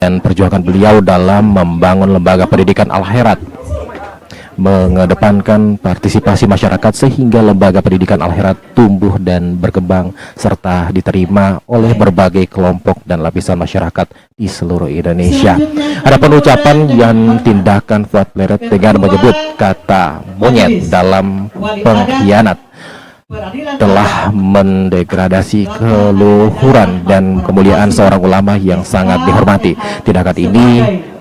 dan perjuangan beliau dalam membangun lembaga pendidikan Al-Khairat, mengedepankan partisipasi masyarakat sehingga lembaga pendidikan Al-Khairat tumbuh dan berkembang serta diterima oleh berbagai kelompok dan lapisan masyarakat di seluruh Indonesia. Ada ucapan yang tindakan Fuad Pleret dengan menyebut kata monyet dalam pengkhianat telah mendegradasi keluhuran dan kemuliaan seorang ulama yang sangat dihormati. Tindakan ini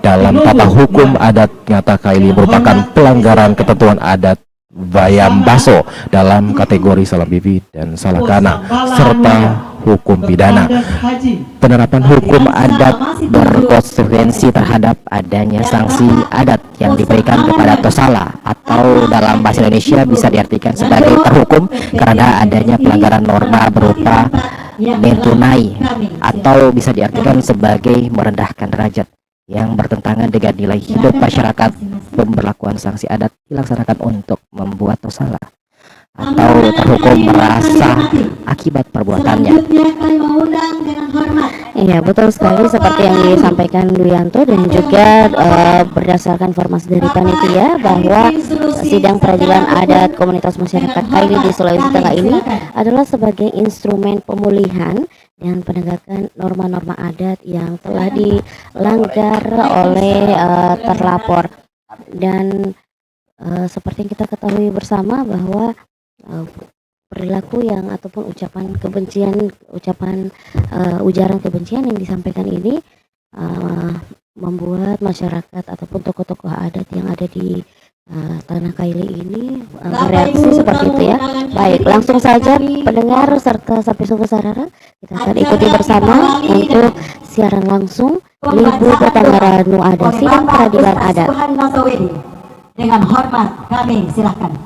dalam tata hukum adat Ngata Kaili merupakan pelanggaran ketentuan adat Bayambaso dalam kategori salah bibi dan salah kana serta hukum pidana. Penerapan hukum adat berkonsekuensi terhadap adanya sanksi adat yang diberikan kepada tosala atau dalam bahasa Indonesia bisa diartikan sebagai terhukum karena adanya pelanggaran norma berupa mentunai, atau bisa diartikan sebagai merendahkan derajat yang bertentangan dengan nilai hidup masyarakat. Pemberlakuan sanksi adat dilaksanakan untuk membuat tosala atau terhukum merasa akibat perbuatannya. Iya, betul sekali seperti yang disampaikan Duyanto, dan juga berdasarkan informasi dari panitia bahwa sidang peradilan adat komunitas masyarakat Kaili di Sulawesi Tengah ini adalah sebagai instrumen pemulihan dan penegakan norma-norma adat yang telah dilanggar oleh terlapor. Dan seperti yang kita ketahui bersama bahwa perilaku yang ataupun ucapan kebencian, ujaran kebencian yang disampaikan ini membuat masyarakat ataupun tokoh-tokoh adat yang ada di Tanah Kaili ini bereaksi seperti itu ya. Baik, langsung saja pendengar serta Sapi Suku Sarara, kita akan ikuti bersama untuk siaran langsung Libu Batanggara Nu Ada Sidang Peradilan Adat. Dengan hormat kami silakan.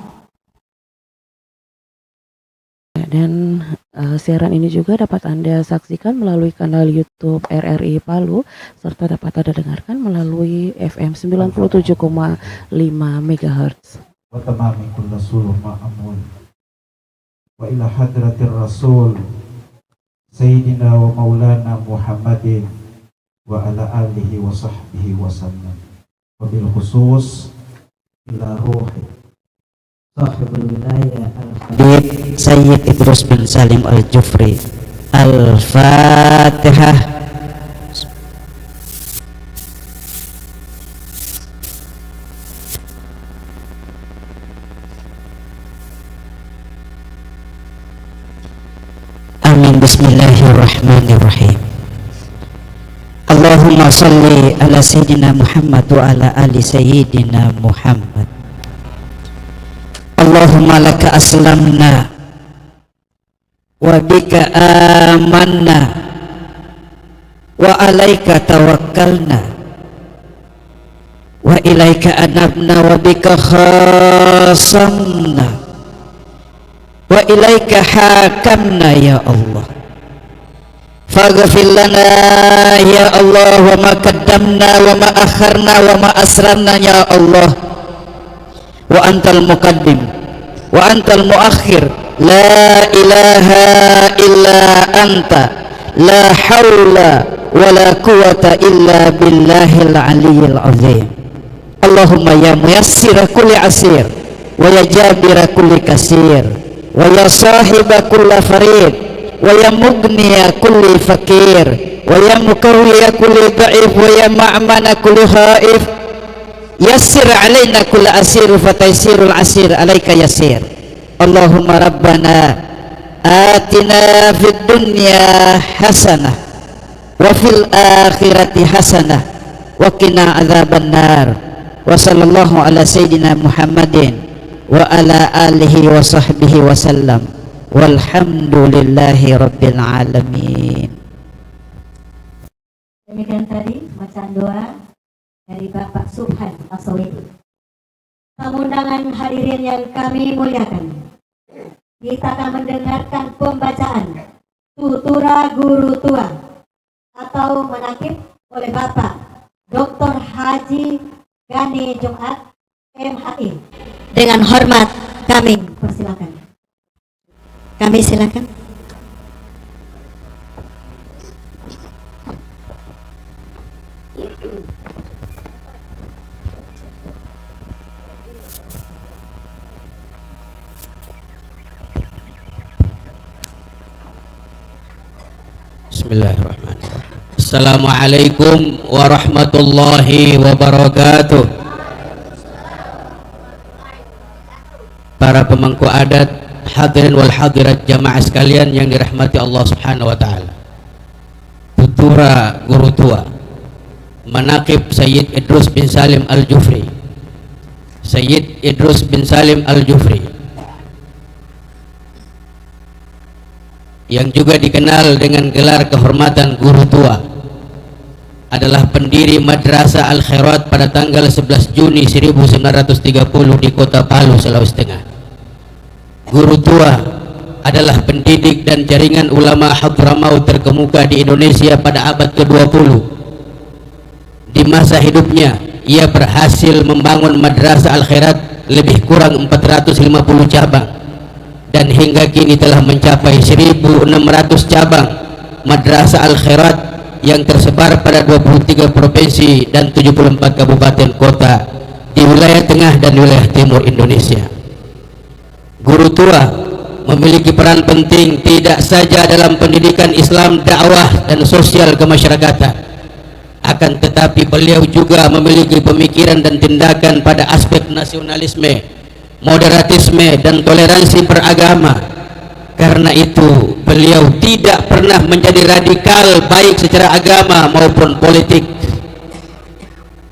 Dan siaran ini juga dapat Anda saksikan melalui kanal YouTube RRI Palu, serta dapat Anda dengarkan melalui FM 97,5 MHz. Wa tamami kulli sulh ma'amul wa ila hadratir rasul sayyidina wa maulana Muhammadin wa ala alihi wa sahbihi wa sallam, wa bil khusus ila ruhi sahibul wilayah al-habib Sayyid Idrus bin Salim al-Jufri. Al-Fatihah. Amin. Bismillahirrahmanirrahim. Allahumma salli ala Sayyidina Muhammad wa ala ali Sayyidina Muhammad. Allahumma laka aslamna wa bika amanna wa alaika tawakkalna wa ilaika anabna wa bika khasamna wa ilaika hakamna ya Allah. Faghfir lana ya Allah wa ma qaddamna wa ma akharna wa ma asrarna ya Allah. Wa antal muqaddim wa antal muakhir, la ilaha illa anta, la haula wa la quwata illa billahil aliyyil azim. Allahumma ya muyassira kulli asir wa ya jabira kulli kasir wa ya sahiba kulli farid wa ya mugniya kulli fakir wa ya mukawwiya kulli da'if wa ya ma'mana kulli khaif. Yassir alaina kulla asir fataysirul asir alaika yassir. Allahumma rabbana atina fid dunya hasanah wa fil akhirati hasanah wa qina adzaban nar. Wa sallallahu ala sayyidina Muhammadin wa ala alihi wa sahbihi wa sallam, walhamdulillahi rabbil alamin. Demikian tadi bacaan doa dari Bapak Subhan Asawidi. Tamu undangan hadirin yang kami muliakan, kita akan mendengarkan pembacaan tutura guru tua atau menakib oleh Bapak Dr. Haji Gani Jumat MHI. Dengan hormat kami persilakan. Kami silakan. Bismillahirrahmanirrahim. Assalamualaikum warahmatullahi wabarakatuh. Para pemangku adat, hadirin wal hadirat jamaah sekalian yang dirahmati Allah Subhanahu wa taala. Putra guru tua Manaqib Sayyid Idrus bin Salim Al-Jufri. Sayyid Idrus bin Salim Al-Jufri yang juga dikenal dengan gelar kehormatan guru tua adalah pendiri Madrasah Al-Khairat pada tanggal 11 Juni 1930 di kota Palu, Sulawesi Tengah. Guru tua adalah pendidik dan jaringan ulama Hadramaut terkemuka di Indonesia pada abad ke-20. Di masa hidupnya, ia berhasil membangun Madrasah Al-Khairat lebih kurang 450 cabang, dan hingga kini telah mencapai 1.600 cabang Madrasah Al-Khairat yang tersebar pada 23 provinsi dan 74 kabupaten kota di wilayah tengah dan wilayah timur Indonesia. Guru tua memiliki peran penting tidak saja dalam pendidikan Islam, dakwah dan sosial kemasyarakatan, akan tetapi beliau juga memiliki pemikiran dan tindakan pada aspek nasionalisme, moderatisme dan toleransi beragama. Karena itu beliau tidak pernah menjadi radikal baik secara agama maupun politik.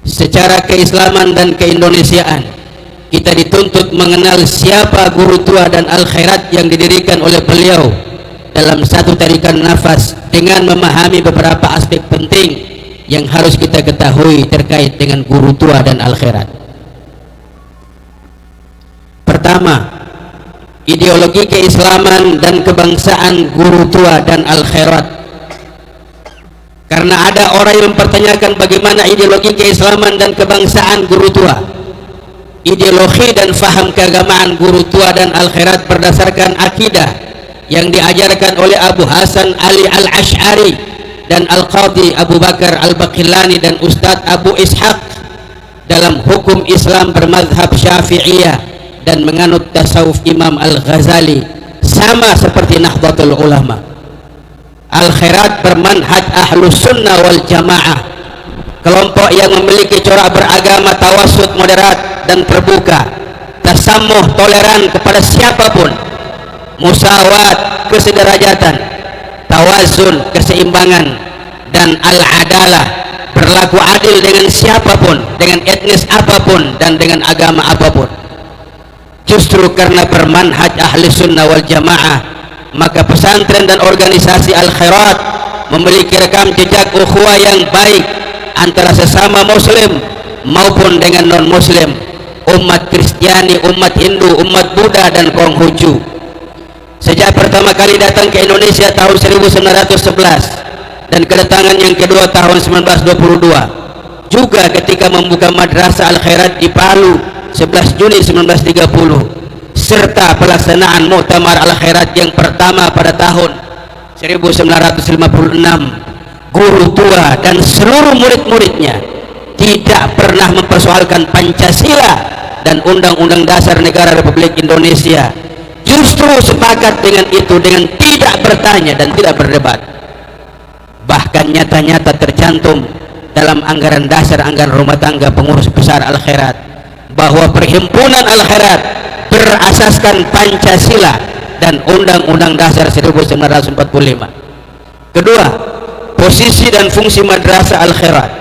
Secara keislaman dan keindonesiaan, kita dituntut mengenal siapa guru tua dan Al-Khairat yang didirikan oleh beliau dalam satu tarikan nafas, dengan memahami beberapa aspek penting yang harus kita ketahui terkait dengan guru tua dan Al-Khairat. Pertama, ideologi keislaman dan kebangsaan guru tua dan Al-Khairat. Karena ada orang yang mempertanyakan bagaimana ideologi keislaman dan kebangsaan guru tua. Ideologi dan faham keagamaan guru tua dan Al-Khairat berdasarkan akidah yang diajarkan oleh Abu Hasan Ali Al-Ash'ari dan Al-Qadhi Abu Bakar Al-Baqillani dan Ustadz Abu Ishaq dalam hukum Islam bermadhab Syafi'iyah dan menganut tasawuf Imam Al-Ghazali, sama seperti Nahdlatul Ulama. Al-Khairat bermanhaj Ahlus Sunnah wal Jamaah, kelompok yang memiliki corak beragama tawassut, moderat dan terbuka, tasamuh, toleran kepada siapapun, musawat, kesederajatan, tawazun, keseimbangan, dan al-adalah, berlaku adil dengan siapapun, dengan etnis apapun dan dengan agama apapun. Justru karena bermanhaj ahli sunnah wal jamaah, maka pesantren dan organisasi Al-Khairat memiliki rekam jejak ukhuwah yang baik antara sesama muslim maupun dengan non muslim, umat Kristiani, umat Hindu, umat Buddha dan Konghucu. Sejak pertama kali datang ke Indonesia tahun 1911 dan kedatangan yang kedua tahun 1922, juga ketika membuka Madrasah Al-Khairat di Palu 11 Juni 1930, serta pelaksanaan Muktamar Al-Khairat yang pertama pada tahun 1956, guru tua dan seluruh murid-muridnya tidak pernah mempersoalkan Pancasila dan Undang-Undang Dasar Negara Republik Indonesia. Justru sepakat dengan itu dengan tidak bertanya dan tidak berdebat. Bahkan nyata-nyata tercantum dalam anggaran dasar anggaran rumah tangga pengurus besar Al-Khairat bahwa perhimpunan Al-Khairat berasaskan Pancasila dan Undang-Undang Dasar 1945. Kedua, posisi dan fungsi Madrasah Al-Khairat.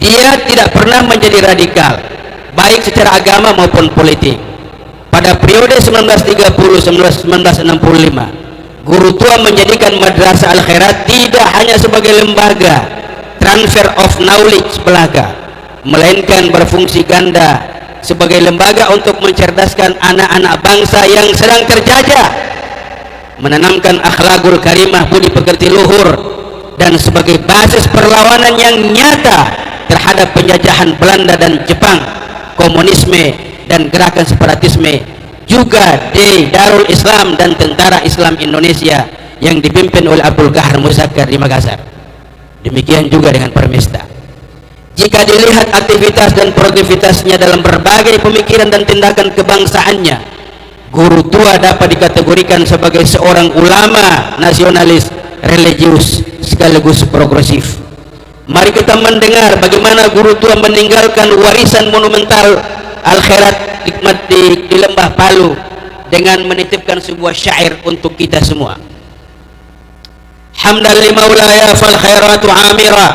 Dia tidak pernah menjadi radikal baik secara agama maupun politik. Pada periode 1930-1965, guru tua menjadikan Madrasah Al-Khairat tidak hanya sebagai lembaga transfer of knowledge belaka, melainkan berfungsi ganda sebagai lembaga untuk mencerdaskan anak-anak bangsa yang sedang terjajah, menanamkan akhlakul karimah, budi pekerti luhur, dan sebagai basis perlawanan yang nyata terhadap penjajahan Belanda dan Jepang, komunisme dan gerakan separatisme, juga di Darul Islam dan Tentara Islam Indonesia yang dipimpin oleh Abdul Qahar Muzakkar di Makassar. Demikian juga dengan Permesta. Jika dilihat aktivitas dan produktivitasnya dalam berbagai pemikiran dan tindakan kebangsaannya, guru tua dapat dikategorikan sebagai seorang ulama nasionalis religius sekaligus progresif. Mari kita mendengar bagaimana guru tua meninggalkan warisan monumental Al-Khairat Hikmat di Lembah Palu dengan menitipkan sebuah syair untuk kita semua. Hamdan li maulaya fal khairatu amira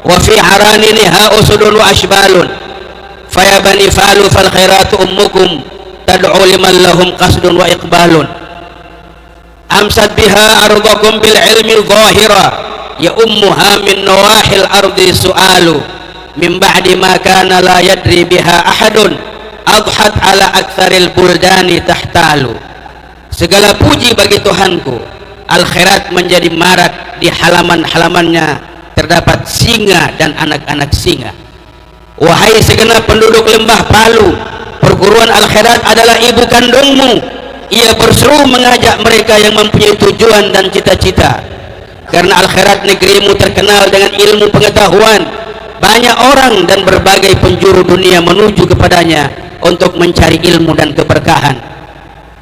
wa fi araniniha usudun wa ashbalun faya bani falu fal khairatu ummukum tad'u liman lahum qasdun wa iqbalun amsat biha ardakum bil ilmi zahira ya ummuha min nawahil ardi su'alu min ba'di ma kana la yadri biha ahadun adhat ala aktsaril buldani tahtalu. Segala puji bagi Tuhanku, Al-Khairat menjadi marak, di halaman-halamannya terdapat singa dan anak-anak singa. Wahai segenap penduduk Lembah Palu, perguruan Al-Khairat adalah ibu kandungmu. Ia berseru mengajak mereka yang mempunyai tujuan dan cita-cita. Karena Al-Khairat negerimu terkenal dengan ilmu pengetahuan, banyak orang dan berbagai penjuru dunia menuju kepadanya untuk mencari ilmu dan keberkahan.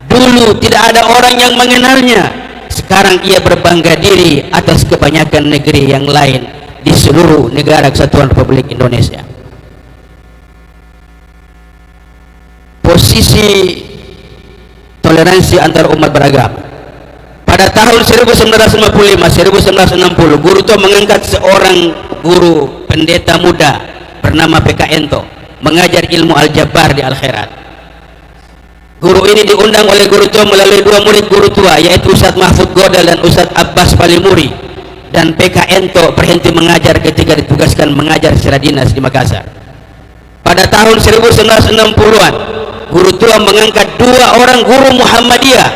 Dulu tidak ada orang yang mengenalnya, sekarang ia berbangga diri atas kebanyakan negeri yang lain di seluruh negara Kesatuan Republik Indonesia. Posisi toleransi antar umat beragama. Pada tahun 1955-1960, guru tua mengangkat seorang guru pendeta muda bernama PK Ento mengajar ilmu Al-Jabbar di Al-Khairat. Guru ini diundang oleh guru tua melalui dua murid guru tua, yaitu Ustadz Mahfud Godal dan Ustadz Abbas Palimuri. Dan PK Ento berhenti mengajar ketika ditugaskan mengajar secara dinas di Makassar. Pada tahun 1960-an, guru tua mengangkat dua orang guru Muhammadiyah,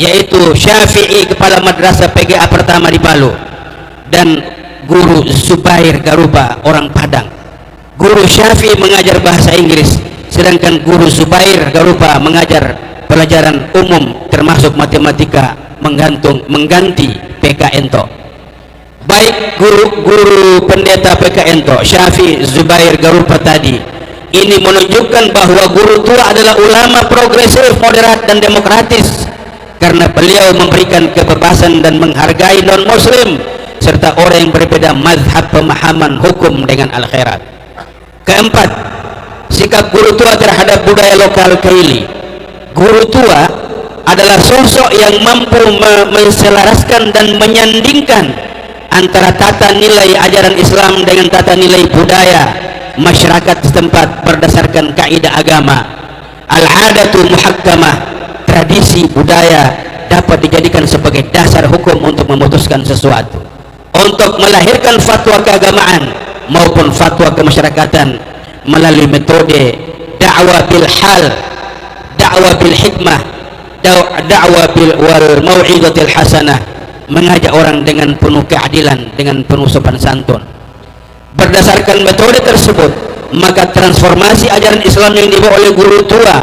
yaitu Syafi'i kepala madrasah PGA pertama di Palu dan guru Zubair Garuba orang Padang. Guru Syafi'i mengajar bahasa Inggris, sedangkan guru Zubair Garuba mengajar pelajaran umum termasuk matematika mengganti PK Ento. Baik guru pendeta PK Ento, Syafi'i, Zubair Garuba tadi, ini menunjukkan bahwa guru tua adalah ulama progresif, moderat dan demokratis, karena beliau memberikan kebebasan dan menghargai non-muslim serta orang yang berbeda mazhab pemahaman hukum dengan Al-Khairat. Keempat, sikap guru tua terhadap budaya lokal Kaili. Guru tua adalah sosok yang mampu menselaraskan dan menyandingkan antara tata nilai ajaran Islam dengan tata nilai budaya masyarakat setempat berdasarkan kaidah agama. Al-adatu muhakkamah, tradisi budaya dapat dijadikan sebagai dasar hukum untuk memutuskan sesuatu, untuk melahirkan fatwa keagamaan maupun fatwa kemasyarakatan melalui metode dakwah bil hal, dakwah bil hikmah, dakwah bil wal mau'izatil hasanah, mengajak orang dengan penuh keadilan, dengan penuh sopan santun. Berdasarkan metode tersebut, maka transformasi ajaran Islam yang dibawa oleh guru tua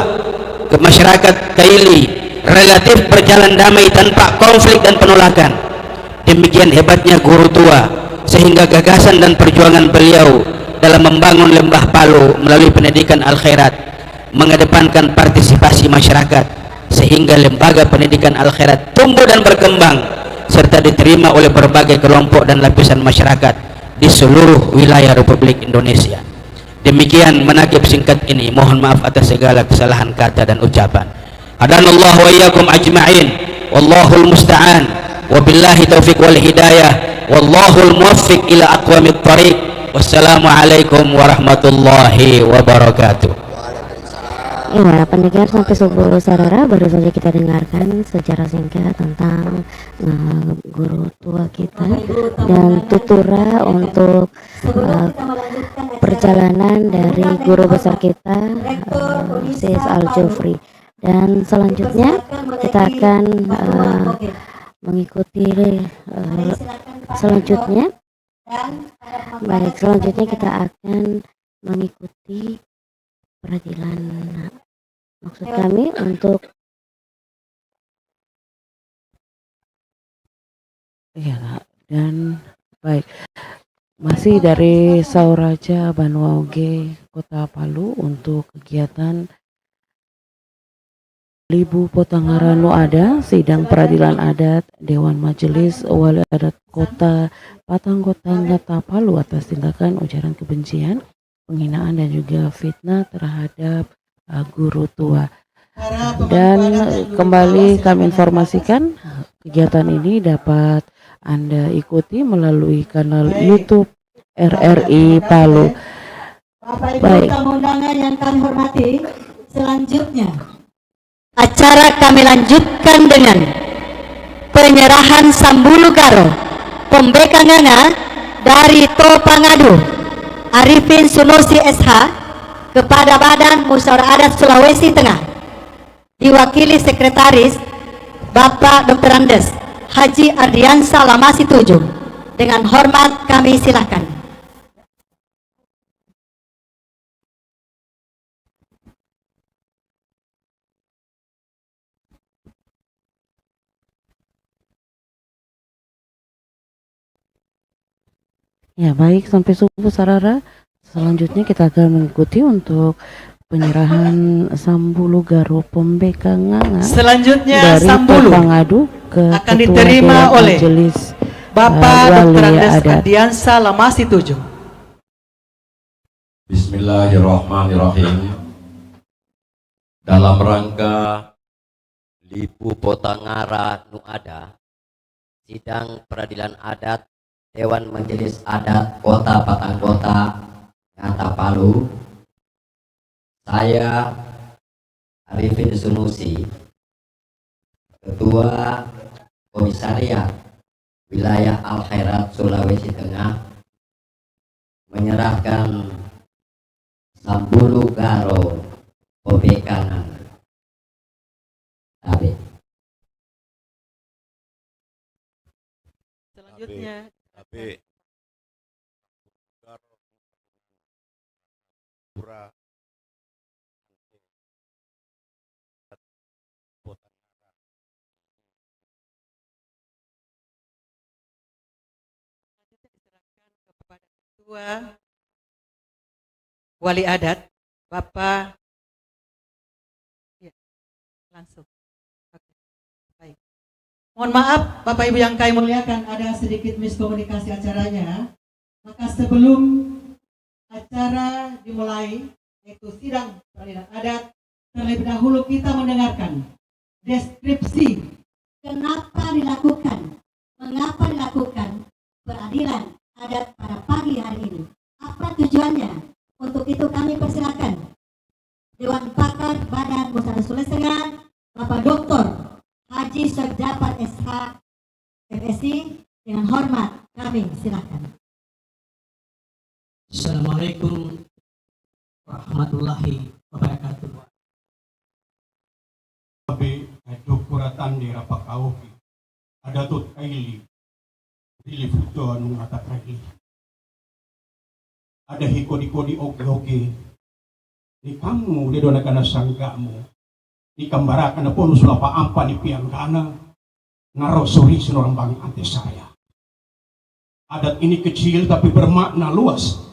ke masyarakat Kaili relatif berjalan damai tanpa konflik dan penolakan. Demikian hebatnya guru tua, sehingga gagasan dan perjuangan beliau dalam membangun Lembah Palu melalui pendidikan Al-Khairat mengedepankan partisipasi masyarakat, sehingga lembaga pendidikan Al-Khairat tumbuh dan berkembang serta diterima oleh berbagai kelompok dan lapisan masyarakat di seluruh wilayah Republik Indonesia. Demikian menakib singkat ini, mohon maaf atas segala kesalahan kata dan ucapan. Hadanallahu wa iyyakum ajma'in, wallahul musta'an, wabillahi taufiq wal hidayah, wallahul muwaffiq ila aqwamit thariq. Wassalamualaikum warahmatullahi wabarakatuh. Ya, pendengar sampai subuh sarara, baru saja kita dengarkan sejarah singkat tentang guru tua kita dan tutura untuk perjalanan dari guru besar kita, Sis Al-Jufri. Dan selanjutnya kita akan mengikuti selanjutnya kita akan mengikuti peradilan, maksud kami untuk ya. Dan baik, masih dari Sauraja Banwauge Kota Palu untuk kegiatan Libu Potangara Nu Ada, Sidang Peradilan Adat Dewan Majelis Wali Adat Kota Patanggotan Tapalu atas tindakan ujaran kebencian, penghinaan dan juga fitnah terhadap guru tua. Dan kembali kami informasikan kegiatan ini dapat Anda ikuti melalui kanal YouTube RRI Palu. Bapak Ibu Baik. tamu undangan yang kami hormati, selanjutnya acara kami lanjutkan dengan penyerahan Sambulu Garo Pembekanganga dari Topangadu Arifin Sunusi SH kepada Badan Musyawarah Adat Sulawesi Tengah, diwakili Sekretaris Bapak Dr. Andes Haji Ardiansa Lamasi Tujuh. Dengan hormat kami silakan. Ya baik, sampai subuh Sarara. Selanjutnya kita akan mengikuti untuk penyerahan Sambulu Garo Pembekanganga Selanjutnya dari Sambulu Topangadu ke akan Ketua diterima Dewan oleh Majelis Bapak Wali Dr. Andes Adat. Ardiansa Lamasi Tujuh. Bismillahirrahmanirrahim. Dalam rangka Lipu Potangara Nu Ada, Sidang Peradilan Adat Dewan Majelis Adat Kota Patanggota Tapalu, saya Arifin Sunusi, Ketua Komisariat Wilayah Al-Khairat Sulawesi Tengah, menyerahkan Sambulu Garo Pembekanganga. Selanjutnya diserahkan kepada Ketua Wali Adat Bapak. Ya, langsung. Oke. Baik. Mohon maaf Bapak Ibu yang kami muliakan, ada sedikit miskomunikasi acaranya. Maka sebelum acara dimulai, yaitu sidang peradilan adat, terlebih dahulu kita mendengarkan deskripsi Kenapa dilakukan? Mengapa dilakukan peradilan adat pada pagi hari ini? Apa tujuannya? Untuk itu kami persilakan Dewan Pakar Badan Musyawarah Sulawesi Tengah, Bapak Dr. Haji Syarjafar SH FSI, dengan hormat kami silakan. Assalamualaikum warahmatullahi wabarakatuh. Abe kuratan di rapak kauki ada tut kaili dili futo anu ngata kaili ada hikodi-kodi oke di kamu di dona kana sanggamu di kambarakan pun sulapa ampa di pianggana narosuri senorang bang ante saya. Adat ini kecil tapi bermakna luas.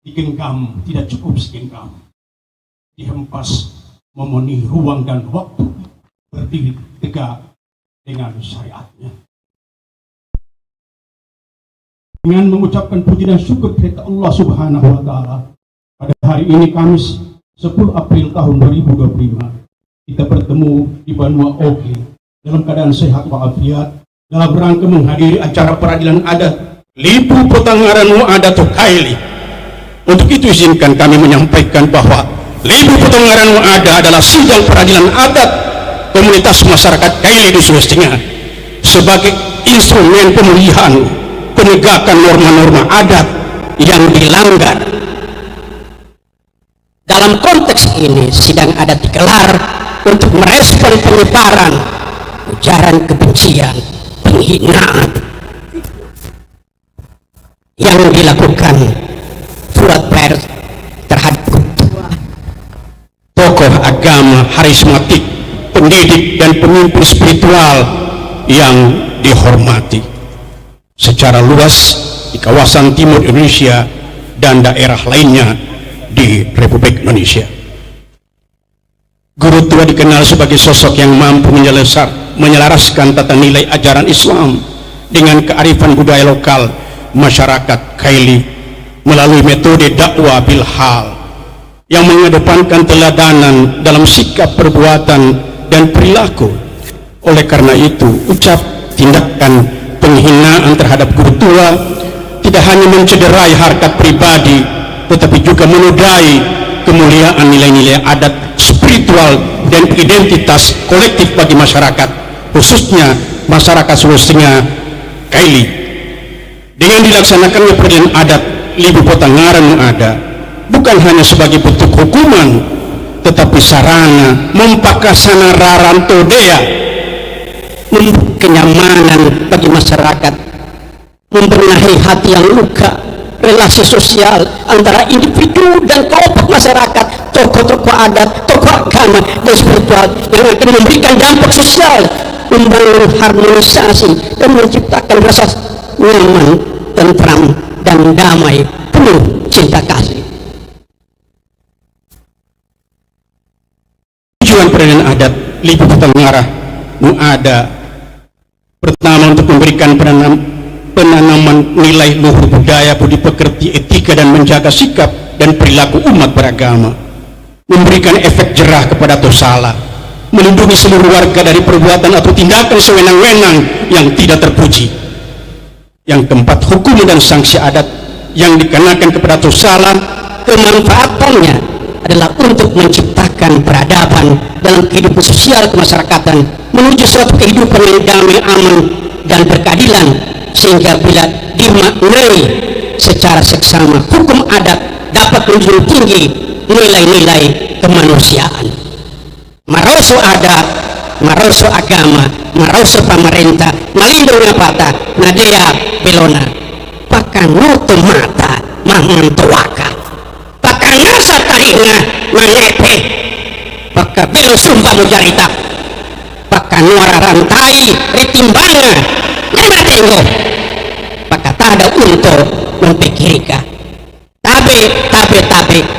Digenggam tidak cukup segenggam, dihempas memenuhi ruang dan waktu, berdiri tegak dengan syariatnya. Dengan mengucapkan puji dan syukur kepada Allah Subhanahu wa Ta'ala, pada hari ini Kamis 10 April tahun 2025, kita bertemu di Banua Oke dalam keadaan sehat walafiat dalam rangka menghadiri acara peradilan adat Lipu Potangara Nu Ada Tokaili. Untuk itu izinkan kami menyampaikan bahwa Lipu Potangara Nu Ada adalah sidang peradilan adat komunitas masyarakat Kaili di Sulawesi Tengah sebagai instrumen pemulihan penegakan norma-norma adat yang dilanggar. Dalam konteks ini, sidang adat digelar untuk merespon penyebaran ujaran kebencian, penghinaan yang dilakukan surat pers terhadap tokoh agama karismatik, pendidik dan pemimpin spiritual yang dihormati secara luas di kawasan timur Indonesia dan daerah lainnya di Republik Indonesia. Guru tua dikenal sebagai sosok yang mampu menyelaraskan tata nilai ajaran Islam dengan kearifan budaya lokal masyarakat Kaili melalui metode dakwah bil hal yang mengedepankan teladanan dalam sikap, perbuatan, dan perilaku. Oleh karena itu, ucap tindakan penghinaan terhadap guru tua tidak hanya mencederai harkat pribadi, tetapi juga menodai kemuliaan nilai-nilai adat, spiritual, dan identitas kolektif bagi masyarakat, khususnya masyarakat Sulawesi Tengah Kaili. Dengan dilaksanakannya perayaan adat Libu Potangaran ada bukan hanya sebagai bentuk hukuman, tetapi sarana mempakasana raranto dea, kenyamanan bagi masyarakat, membenahi hati yang luka, relasi sosial antara individu dan kelompok masyarakat, tokoh-tokoh adat, tokoh agama, dan spiritual yang akan memberikan dampak sosial, membangun harmonisasi dan menciptakan rasa nyaman, tentram, dan damai penuh cinta kasih. Tujuan perayaan adat Libu Potangarah ada pertama untuk memberikan penanaman nilai luhur budaya, budi pekerti, etika, dan menjaga sikap dan perilaku umat beragama, memberikan efek jerah kepada tosala, melindungi seluruh warga dari perbuatan atau tindakan sewenang-wenang yang tidak terpuji. Yang keempat, hukum dan sanksi adat yang dikenakan kepada tosala, kemanfaatannya adalah untuk menciptakan peradaban dalam kehidupan sosial kemasyarakatan menuju suatu kehidupan yang damai, aman, dan berkeadilan, sehingga bila dimaknai secara seksama, hukum adat dapat menjunjung tinggi nilai-nilai kemanusiaan. Maroso adat, maroso agama, maroso pemerintah, melindungi pata, nadea belona, pakanoto mata, mamanto waka, pakanasa tahina, manepe, pakabelo sumba mujarita, pakanuara rantai, retimbanga, nema tengo, pakatada unto mempikirika. Tabe,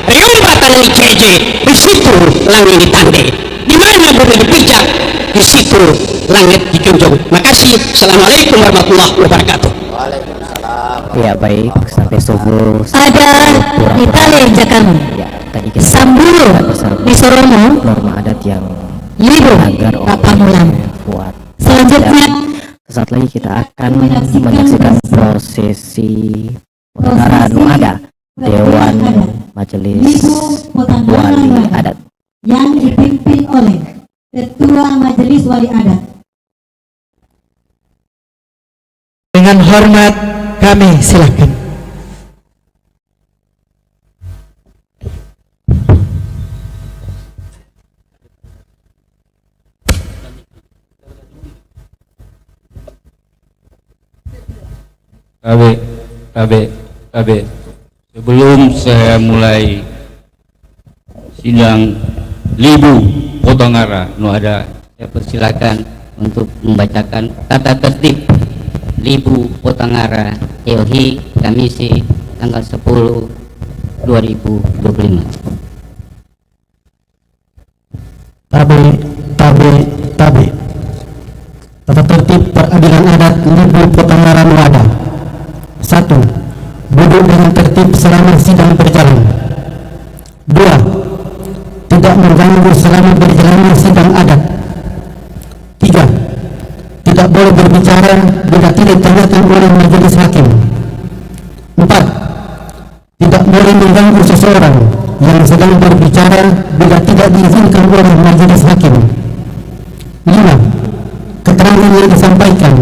riumbatan ni keje, di situ langit ditandai. Di mana bumi dipijak, di situ langit dijunjung. Makasih. Assalamualaikum warahmatullahi wabarakatuh. Ya baik, sampai subuh. Ada di Tale Jakarta, Ya, tadi kita Samburu di Soromo, norma adat yang Libu agar Pamulan. buat. Selanjutnya Sesaat lagi kita akan menyaksikan prosesi Potangaran ada Dewan Majelis Wali Adat. yang dipimpin oleh Ketua Majelis Wali Adat. Dengan hormat kami silakan. KB. Sebelum saya mulai sidang Libu Potangaran ada, saya persilakan untuk membacakan tata tertib Libu Potangaran Yohi Kamisi tanggal 10 2025. Tabe. Tata tertib peradilan adat Libu Potangaran Wadah. 1. Duduk dengan tertib selama sidang berjalan. 2. Tidak mengganggu selama berjalannya sidang adat. 3. Tidak boleh berbicara bila tidak ditanyakan oleh majelis hakim. 4. Tidak boleh mengganggu seseorang yang sedang berbicara bila tidak diizinkan oleh majelis hakim. 5. Keterangan yang disampaikan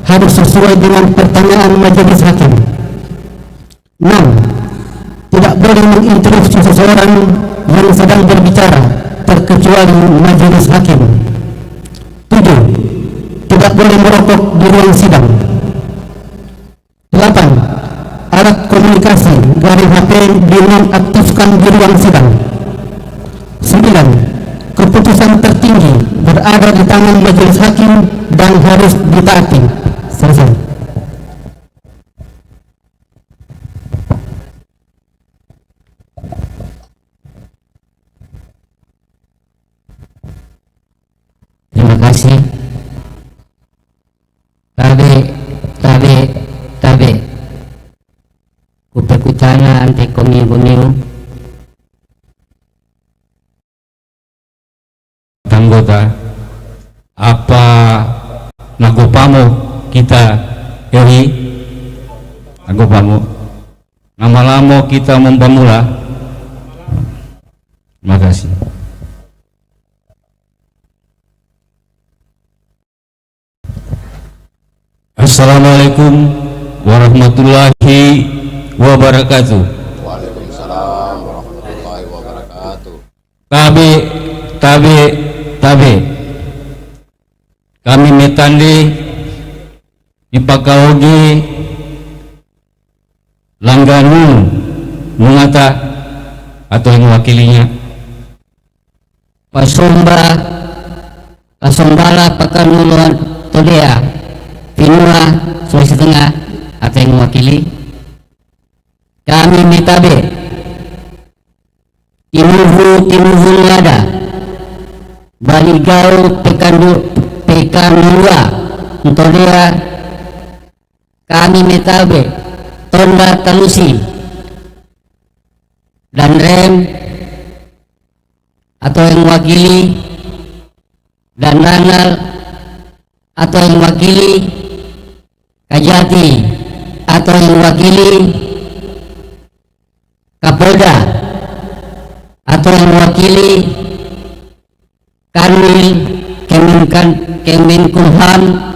harus sesuai dengan pertanyaan majelis hakim. 6. Tidak boleh menginterupsi seseorang yang sedang berbicara terkecuali majelis hakim. 7. Tidak boleh merokok di ruang sidang. 8. Alat komunikasi dari HP dinonaktifkan di ruang sidang. 9. Keputusan tertinggi berada di tangan majelis hakim dan harus ditaati. Selesai. kuperkucana ante komiu anggota apa nagopamo kita Ewi nagopamo nama-lamo kita membamula. Terima kasih. Assalamualaikum warahmatullahi wabarakatuh. Waalaikumsalam warahmatullahi wabarakatuh. Tabe kami metande ipakaoge langganu mengata atau yang mewakilinya pasombala pakanuluan todea Pinua Sulawesi Tengah atau yang mewakili kami metabe tinuhu ngada baligau pekanua todea kami metabe tonda talusi dan rem atau yang mewakili dan ranal atau yang mewakili Kajati atau yang mewakili Kapolda atau yang mewakili Kanwil Kemenkumham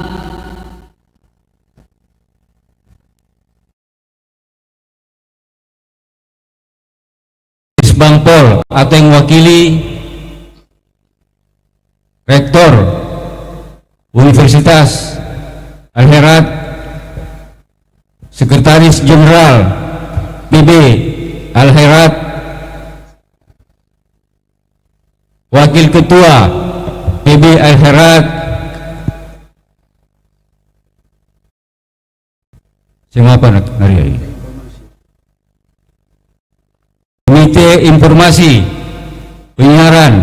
Bangpol atau yang mewakili Rektor Universitas Al-Herat, Sekretaris Jenderal PB Al-Herat, Wakil Ketua PB Al-Herat, siapa hari ini? Komite Informasi Penyiaran,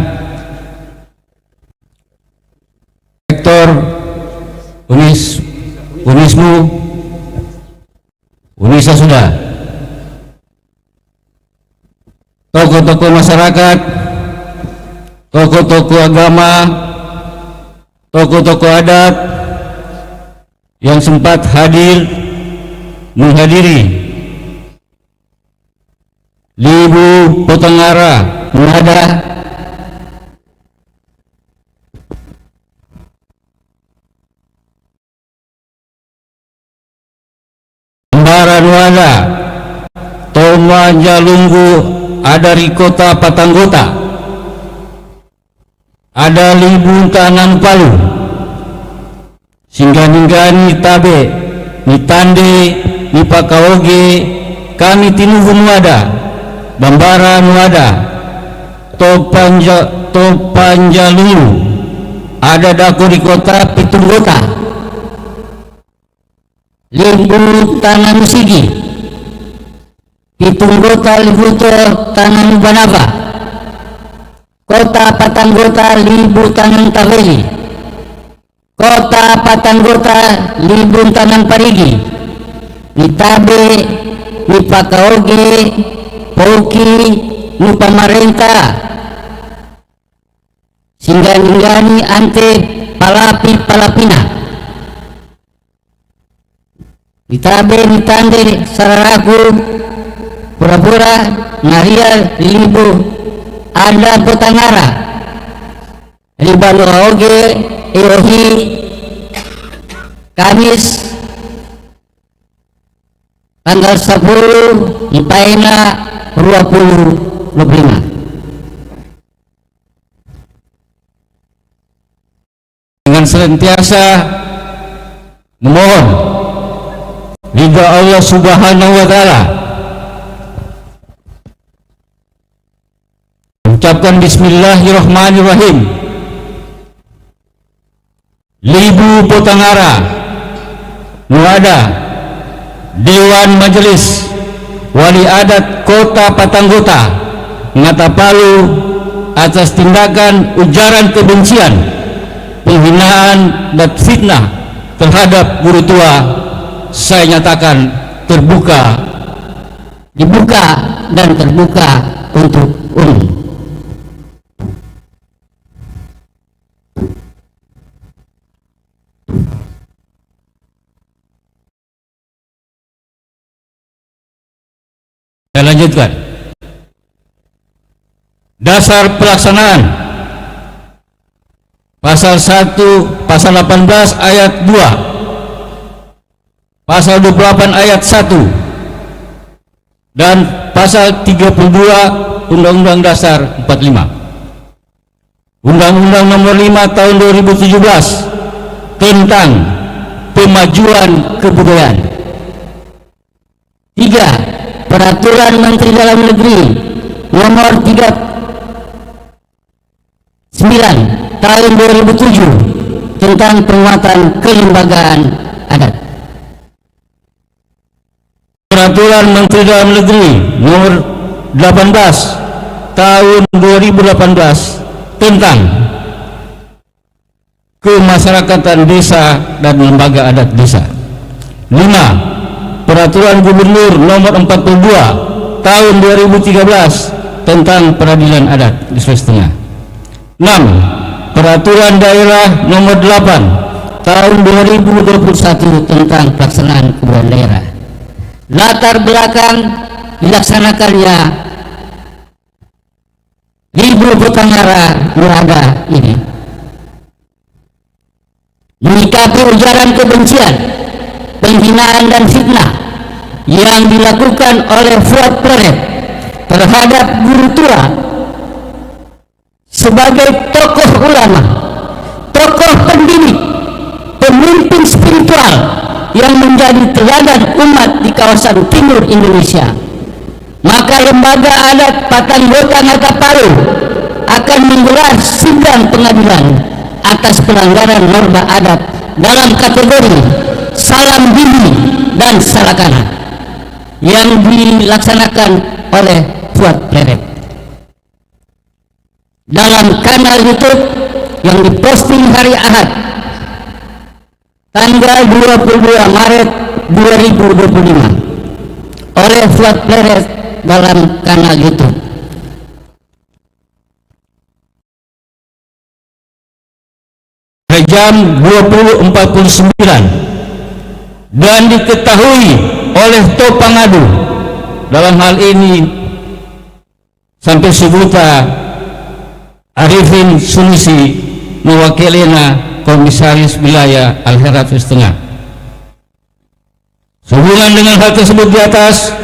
Rektor Unismu, Unisa sudah, tokoh-tokoh masyarakat, tokoh-tokoh agama, tokoh-tokoh adat yang sempat menghadiri Libu Potongara Ngada, Bambara Nuada, Toma Jalunggu, ada di kota Patanggota, ada Libu Tanang Palu, Singgah-ninggani Tabe, Nitande, Nipakaoge, kami Tinuhu Nuada, Bambara Nuada, Topanjalulu, ada dako di kota Pitunggota, Limbu Tanah Musigi, Pitunggota Libuto Tanah Banava, Kota Patanggota Libu Tanah Taveli, Kota Patanggota Libu Tanah Parigi, Nitabe, Nipakaoge, Poki, Nupamarenta, Singgah-ninggani ante Palapina, Nitabe nitande sararaku, pura-pura ngaria Libu, ada Potangara, Libanuaoge, Eohi, Kamis tanggal 10 Ipaina 2025. Dengan senantiasa memohon ridha Allah Subhanahu wa Ta'ala, ucapkan Bismillahirrahmanirrahim. Libu Potangara Nuada, Dewan Majelis Wali Adat Kota Patanggota Ngatapalu atas tindakan ujaran kebencian, penghinaan dan fitnah terhadap guru tua, saya nyatakan terbuka dibuka dan terbuka untuk umum. Saya lanjutkan. Dasar pelaksanaan pasal 1, pasal 18 ayat 2, pasal 28 ayat 1, dan pasal 32 Undang-Undang Dasar 45. Undang-Undang Nomor 5 Tahun 2017 tentang pemajuan kebudayaan. 3. Peraturan Menteri Dalam Negeri Nomor 39 Tahun 2007 tentang penguatan kelembagaan adat. Peraturan Menteri Dalam Negeri Nomor 18 Tahun 2018 tentang kemasyarakatan desa dan lembaga adat desa. 5. Peraturan Gubernur Nomor 42 Tahun 2013 tentang peradilan adat di Sulawesi Tengah. 6. Peraturan Daerah Nomor 8 Tahun 2021 tentang pelaksanaan kebudayaan daerah. Latar belakang dilaksanakannya Libur Potangara Nuada ini menyikapi ujaran kebencian, penghinaan dan fitnah yang dilakukan oleh Fuad Pleret terhadap guru tua sebagai tokoh ulama, tokoh pendidik, pemimpin spiritual yang menjadi teladan umat di kawasan timur Indonesia. Maka lembaga adat Patanggota Ngatapalu akan menggelar sidang pengadilan atas pelanggaran norma adat dalam kategori salam bibi dan salakana yang dilaksanakan oleh Fuad Pleret dalam kanal YouTube yang diposting hari Ahad tanggal 22 Maret 2025 oleh Fuad Pleret dalam kanal YouTube. Jam 20.49 dan diketahui oleh Topangadu, dalam hal ini sampai Subuta Arifin Sunisi mewakilina Komisaris Wilayah Al-Herat Tengah. Sehubungan dengan hal tersebut di atas,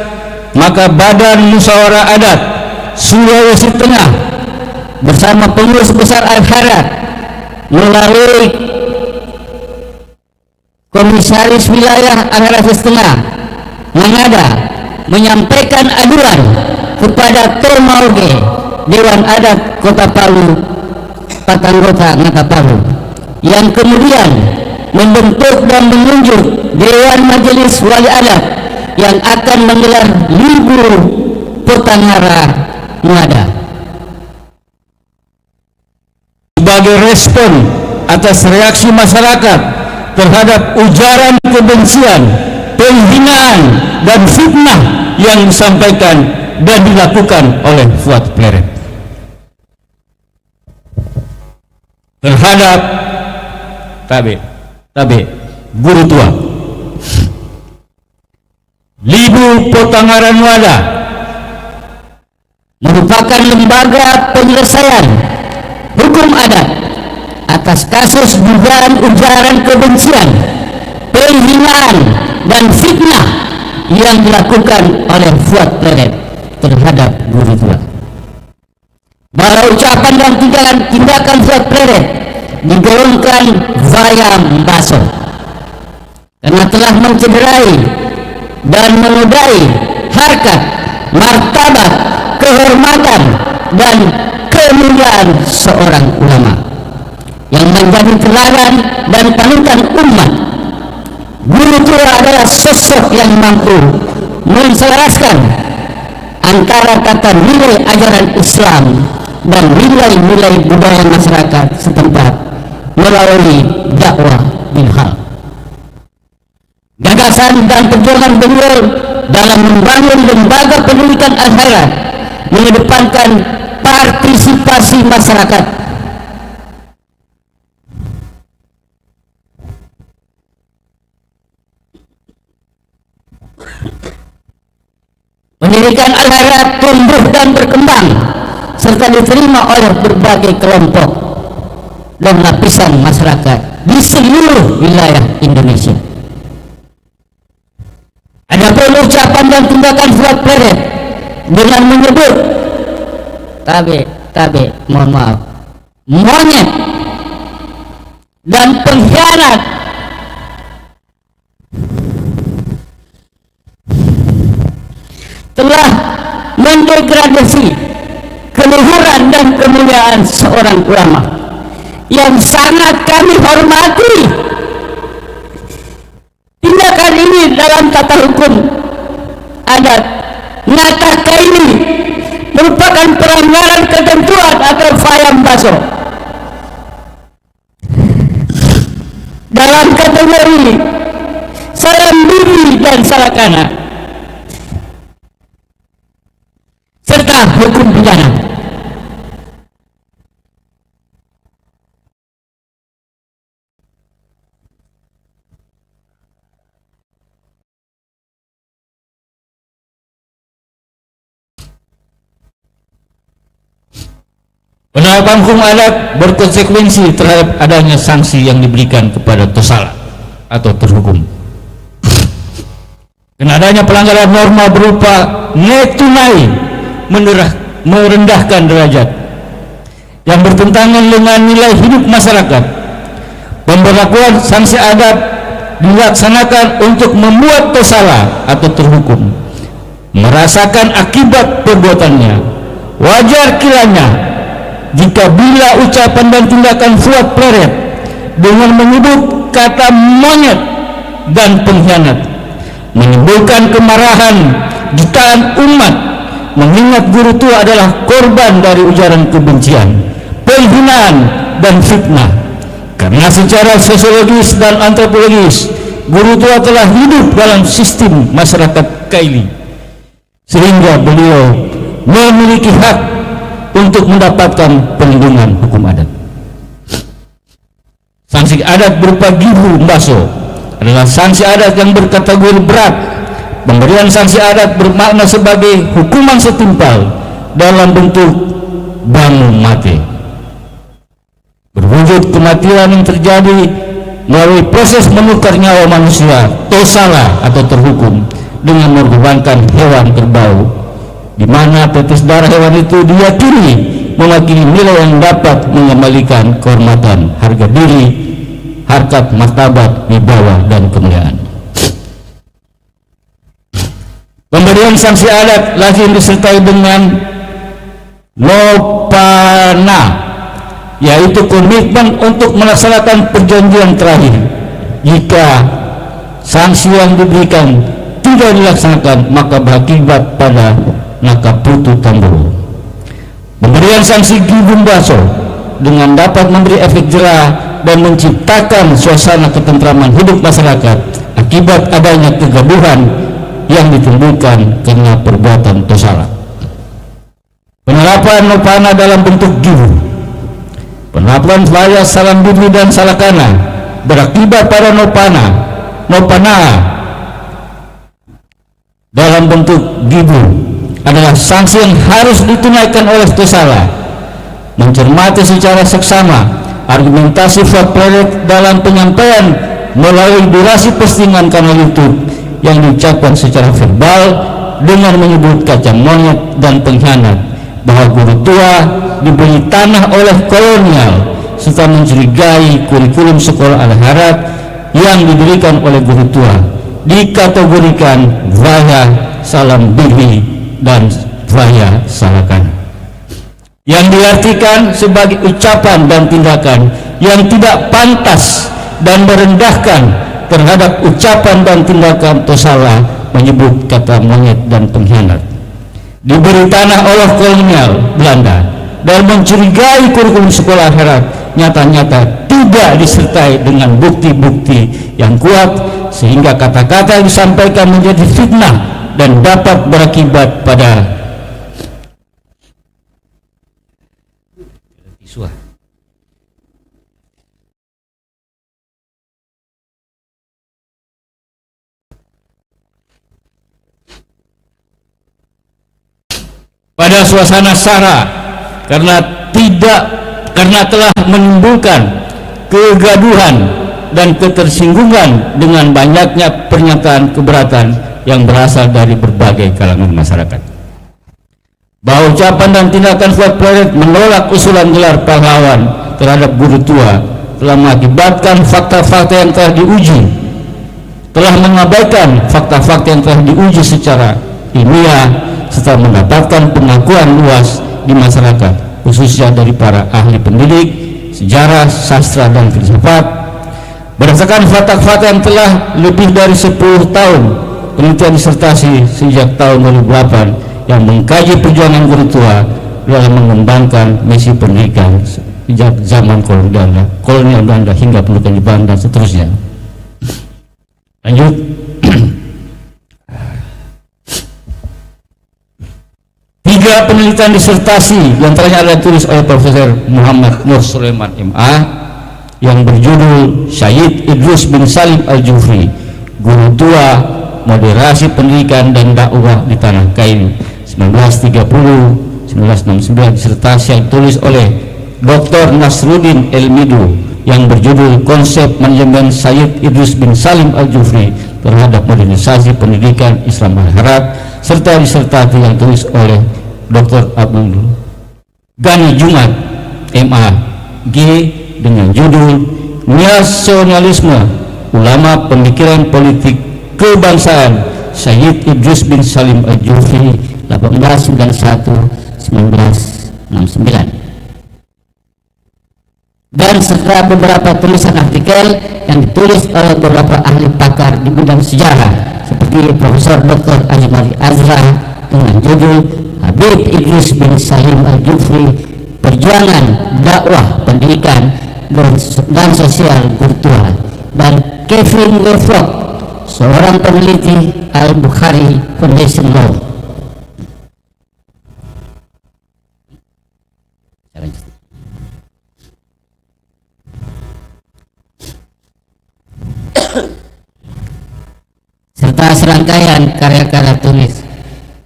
maka Badan Musyawarah Adat Sulawesi Tengah bersama pengurus besar Al-Herat melalui Komisaris Wilayah Al-Herat Tengah menyampaikan aduan kepada Tomauge Dewan Adat Kota Palu Patanggota Ngatapalu yang kemudian membentuk dan menunjuk Dewan Majelis Wali Adat yang akan menggelar Libur Potangara Nuada. Sebagai respon atas reaksi masyarakat terhadap ujaran kebencian, penghinaan dan fitnah yang disampaikan dan dilakukan oleh Fuad Pleret terhadap tabe guru tua. Libu Potangara Nuada merupakan lembaga penyelesaian hukum adat atas kasus dugaan ujaran kebencian, penghinaan dan fitnah yang dilakukan oleh Fuad Pleret terhadap guru tua. Bahwa ucapan dan tindakan Fuad Pleret digolongkan via Mbaso karena telah mencederai dan menodai harkat, martabat, kehormatan dan kemuliaan seorang ulama yang menjadi teladan dan panutan umat. Guru tua adalah sosok yang mampu menselaraskan antara tata nilai ajaran Islam dan nilai-nilai budaya masyarakat setempat melalui dakwah bil hal. gagasan dan perjuangan beliau dalam membangun lembaga pendidikan akhirat mengedepankan partisipasi masyarakat. Pendidikan akhirat tumbuh dan berkembang serta diterima oleh berbagai kelompok dan lapisan masyarakat di seluruh wilayah Indonesia. Adapun ucapan dan tindakan Fuad Pleret dengan menyebut monyet dan pengkhianat telah mendegradasi keluhuran dan kemuliaan seorang ulama yang sangat kami hormati. Tindakan ini dalam tata hukum adat nyata ini merupakan pelanggaran ketentuan atau fayam baso dalam kategori salam bibi dan salakana serta hukum pidana. Penerapan hukum adat berkonsekuensi terhadap adanya sanksi yang diberikan kepada tosala atau terhukum. Dan adanya pelanggaran norma berupa nilai tunai merendahkan derajat yang bertentangan dengan nilai hidup masyarakat. Pemberlakuan sanksi adat dilaksanakan untuk membuat tosala atau terhukum merasakan akibat perbuatannya. Wajar kiranya jika bila ucapan dan tindakan Fuad Pleret dengan menyebut kata monyet dan pengkhianat menimbulkan kemarahan jutaan umat, mengingat guru tua adalah korban dari ujaran kebencian, penghinaan dan fitnah. Karena secara sosiologis dan antropologis guru tua telah hidup dalam sistem masyarakat Kaili, sehingga beliau memiliki hak untuk mendapatkan perlindungan hukum adat. Sanksi adat berupa gibu mbaso adalah sanksi adat yang berkategori berat. Pemberian sanksi adat bermakna sebagai hukuman setimpal dalam bentuk banu mati, berwujud kematian yang terjadi melalui proses menukar nyawa manusia, tosala atau terhukum, dengan mengorbankan hewan kerbau, di mana tetes darah hewan itu diyakini mewakili nilai yang dapat mengembalikan kehormatan, harga diri, harkat, martabat, wibawa, dan kemuliaan. Pemberian sanksi adat lazim disertai dengan nopana, yaitu komitmen untuk melaksanakan perjanjian terakhir. Jika sanksi yang diberikan tidak dilaksanakan, maka berakibat pada nakaputu tamburu. Pemberian sanksi gibung baso dengan dapat memberi efek jerah dan menciptakan suasana ketentraman hidup masyarakat akibat adanya kegaduhan yang ditimbulkan karena perbuatan tosala. Penerapan nopana dalam bentuk gibu, penerapan faya salam bibi dan salakana berakibat pada nopana dalam bentuk gibu adalah sanksi yang harus ditunaikan oleh tosala. Mencermati secara seksama argumentasi Fuad Pleret dalam penyampaian melalui durasi postingan kanal YouTube yang diucapkan secara verbal dengan menyebut kacang monyet dan pengkhianat, bahwa guru tua diberi tanah oleh kolonial, serta mencurigai kurikulum sekolah al-Harab yang diberikan oleh guru tua dikategorikan vaya salam bibi dan vaya salakana, yang diartikan sebagai ucapan dan tindakan yang tidak pantas dan merendahkan terhadap ucapan dan tindakan tosala menyebut kata monyet dan pengkhianat. Diberi tanah oleh kolonial Belanda dan mencurigai kurikulum sekolah akhirat nyata-nyata juga disertai dengan bukti-bukti yang kuat sehingga kata-kata yang disampaikan menjadi fitnah dan dapat berakibat pada pada suasana sara karena telah menimbulkan kegaduhan dan ketersinggungan dengan banyaknya pernyataan keberatan yang berasal dari berbagai kalangan masyarakat. Bahwa ucapan dan tindakan Fuad Planet menolak usulan gelar pahlawan terhadap guru tua telah mengakibatkan fakta-fakta yang telah diuji, telah mengabaikan fakta-fakta yang telah diuji secara ilmiah serta mendapatkan pengakuan luas di masyarakat, khususnya dari para ahli pendidik, sejarah, sastra, dan filsafat. Berdasarkan fakta-fakta yang telah lebih dari 10 tahun penelitian disertasi sejak tahun 2008 yang mengkaji perjuangan guru tua dalam mengembangkan misi pendidikan sejak zaman kolonial Belanda hingga pendidikan di Belanda dan seterusnya. Lanjut. Tiga penelitian disertasi yang antaranya adalah ditulis oleh Profesor Muhammad Nur Sulaiman MA yang berjudul Syed Idrus bin Salim Al-Jufri, Guru Tua, Moderasi Pendidikan dan Dakwah di Tanah Kaili 1930-1969, disertasi yang ditulis oleh Dr. Nasruddin Elmidu yang berjudul Konsep Manajemen Syed Idrus bin Salim Al-Jufri terhadap Modernisasi Pendidikan Islam Al-Harab, serta disertasi yang ditulis oleh Dr. Abdul Ghani Jumat MA.G dengan judul Nasionalisme Ulama Pemikiran Politik Kebangsaan Syed Idrus bin Salim Al-Jufri 1891-1969, dan serta beberapa tulisan artikel yang ditulis oleh beberapa ahli pakar di bidang sejarah seperti Profesor Dr. Ajmari Azra dengan judul Habib Idrus bin Salim Al-Jufri, Perjuangan Dakwah Pendidikan dan Sosial Guru Tua, dan Kevin Lefrock, seorang peneliti Al-Bukhari Foundation Law. Serta serangkaian karya-karya tulis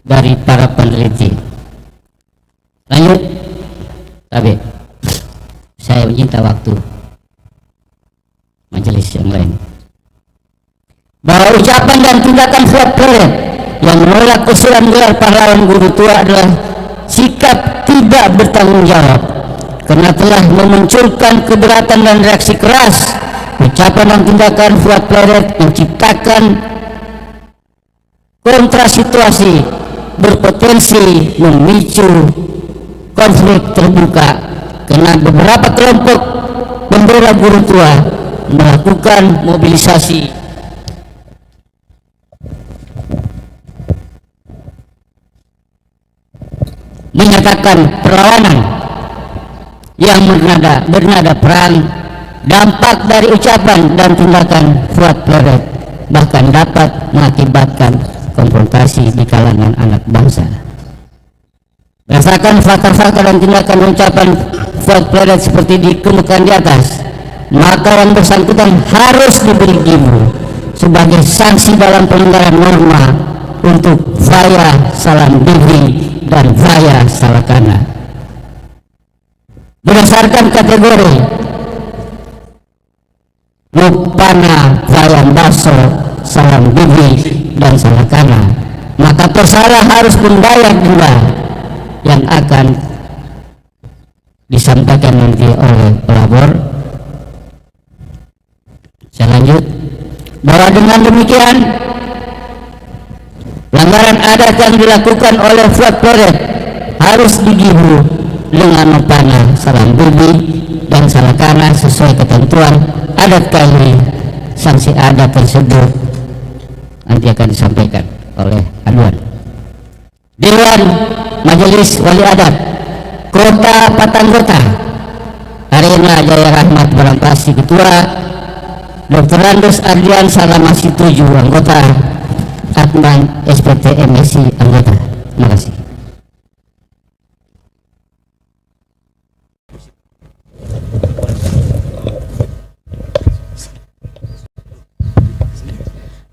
dari para peneliti. Lanjut, tapi saya minta waktu majelis yang lain. Bahwa ucapan dan tindakan Fuad Planet yang menolak usulan gelar pahlawan guru tua adalah sikap tidak bertanggung jawab karena telah memunculkan keberatan dan reaksi keras. Ucapan dan tindakan Fuad Planet menciptakan kontrasituasi berpotensi memicu konflik terbuka karena beberapa kelompok pembela guru tua melakukan mobilisasi menyatakan perlawanan yang bernada perang. Dampak dari ucapan dan tindakan Fuad Planet bahkan dapat mengakibatkan konfrontasi di kalangan anak bangsa. Berdasarkan fakta-fakta dan tindakan ucapan Fuad Planet seperti dikemukakan di atas, maka yang bersangkutan harus diberi gibu sebagai sanksi dalam pelanggaran norma untuk Vaya Salam Bibi dan Vaya Salakana. Berdasarkan kategori Lupana, Vayan Baso, Salam Bibi, dan Salakana, maka tersalah harus membayar denda yang akan disampaikan nanti oleh pelapor. Saya lanjut, bahwa dengan demikian pelanggaran adat yang dilakukan oleh Fuad Planet harus digibu dengan Lupana, Salam Bibi, dan Salakana sesuai ketentuan adat Kaili. Sanksi adat tersebut nanti akan disampaikan oleh aduan Dewan Majelis Wali Adat Kota Patanggota Arena Jaya Rahmat Barampasi Ketua, Dr. Andes Adrian Salamasi 7 anggota, Atman SPT MSI anggota. Terima kasih.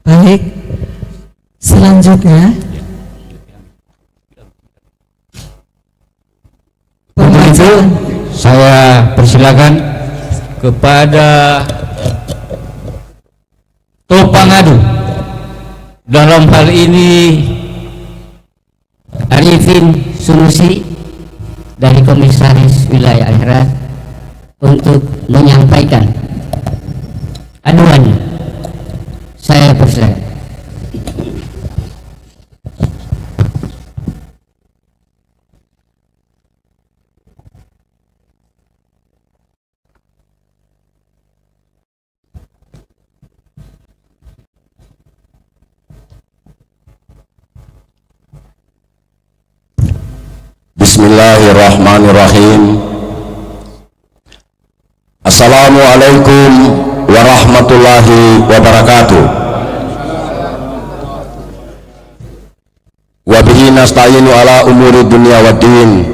Baik, selanjutnya Untuk itu saya persilakan kepada Topangadu, dalam hal ini Arifin Sunusi dari Komisaris Wilayah Akhirat untuk menyampaikan aduannya. Saya persilakan. Bismillahirrahmanirrahim. Assalamualaikum warahmatullahi wabarakatuh. Wabihi nasta'inu ala umuri dunia wa din.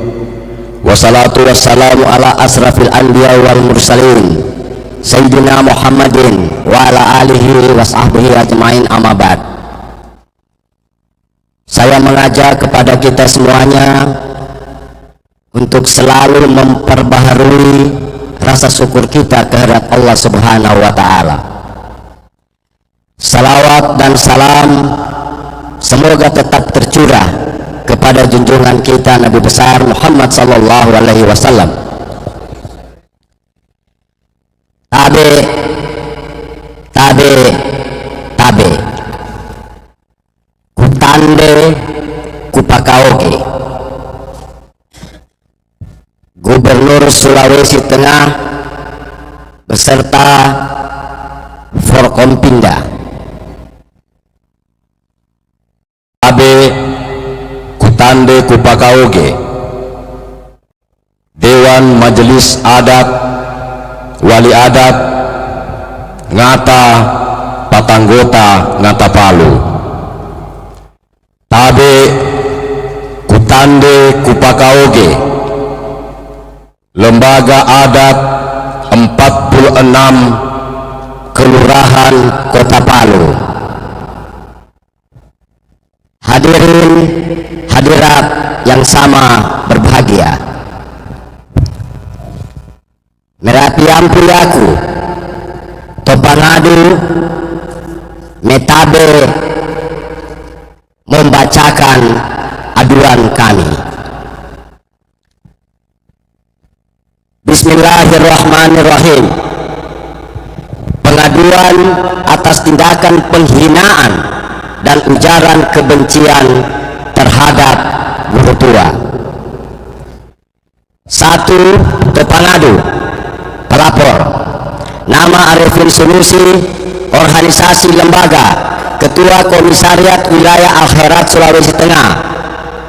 Wassalatu wassalamu ala asrafil anbiya wal mursalin Sayyidina Muhammadin wa ala alihi wa sahbihi ajmain, amma ba'd. Saya mengajak kepada kita semuanya untuk selalu memperbaharui rasa syukur kita kehadirat Allah Subhanahu wa Ta'ala. Salawat dan salam semoga tetap tercurah kepada junjungan kita Nabi besar Muhammad sallallahu alaihi wasallam. Tabe kutande kupakaoke. Gubernur Sulawesi Tengah beserta Forkompinda, Abe Kutande Kupakaoge, Dewan Majelis Adat, Wali Adat Ngata Patanggota Ngata Palu, Tabe Kutande Kupakaoge, Lembaga Adat 46 Kelurahan Kota Palu. Hadirin hadirat yang sama berbahagia, merapiampu yaku Topangadu Metabe membacakan aduan kami. Bismillahirrahmanirrahim. Pengaduan atas tindakan penghinaan dan ujaran kebencian terhadap guru tua. 1. Topangadu. Pelapor: nama Arifin Sunusi, organisasi lembaga, Ketua Komisariat Wilayah Al-Khairat Sulawesi Tengah.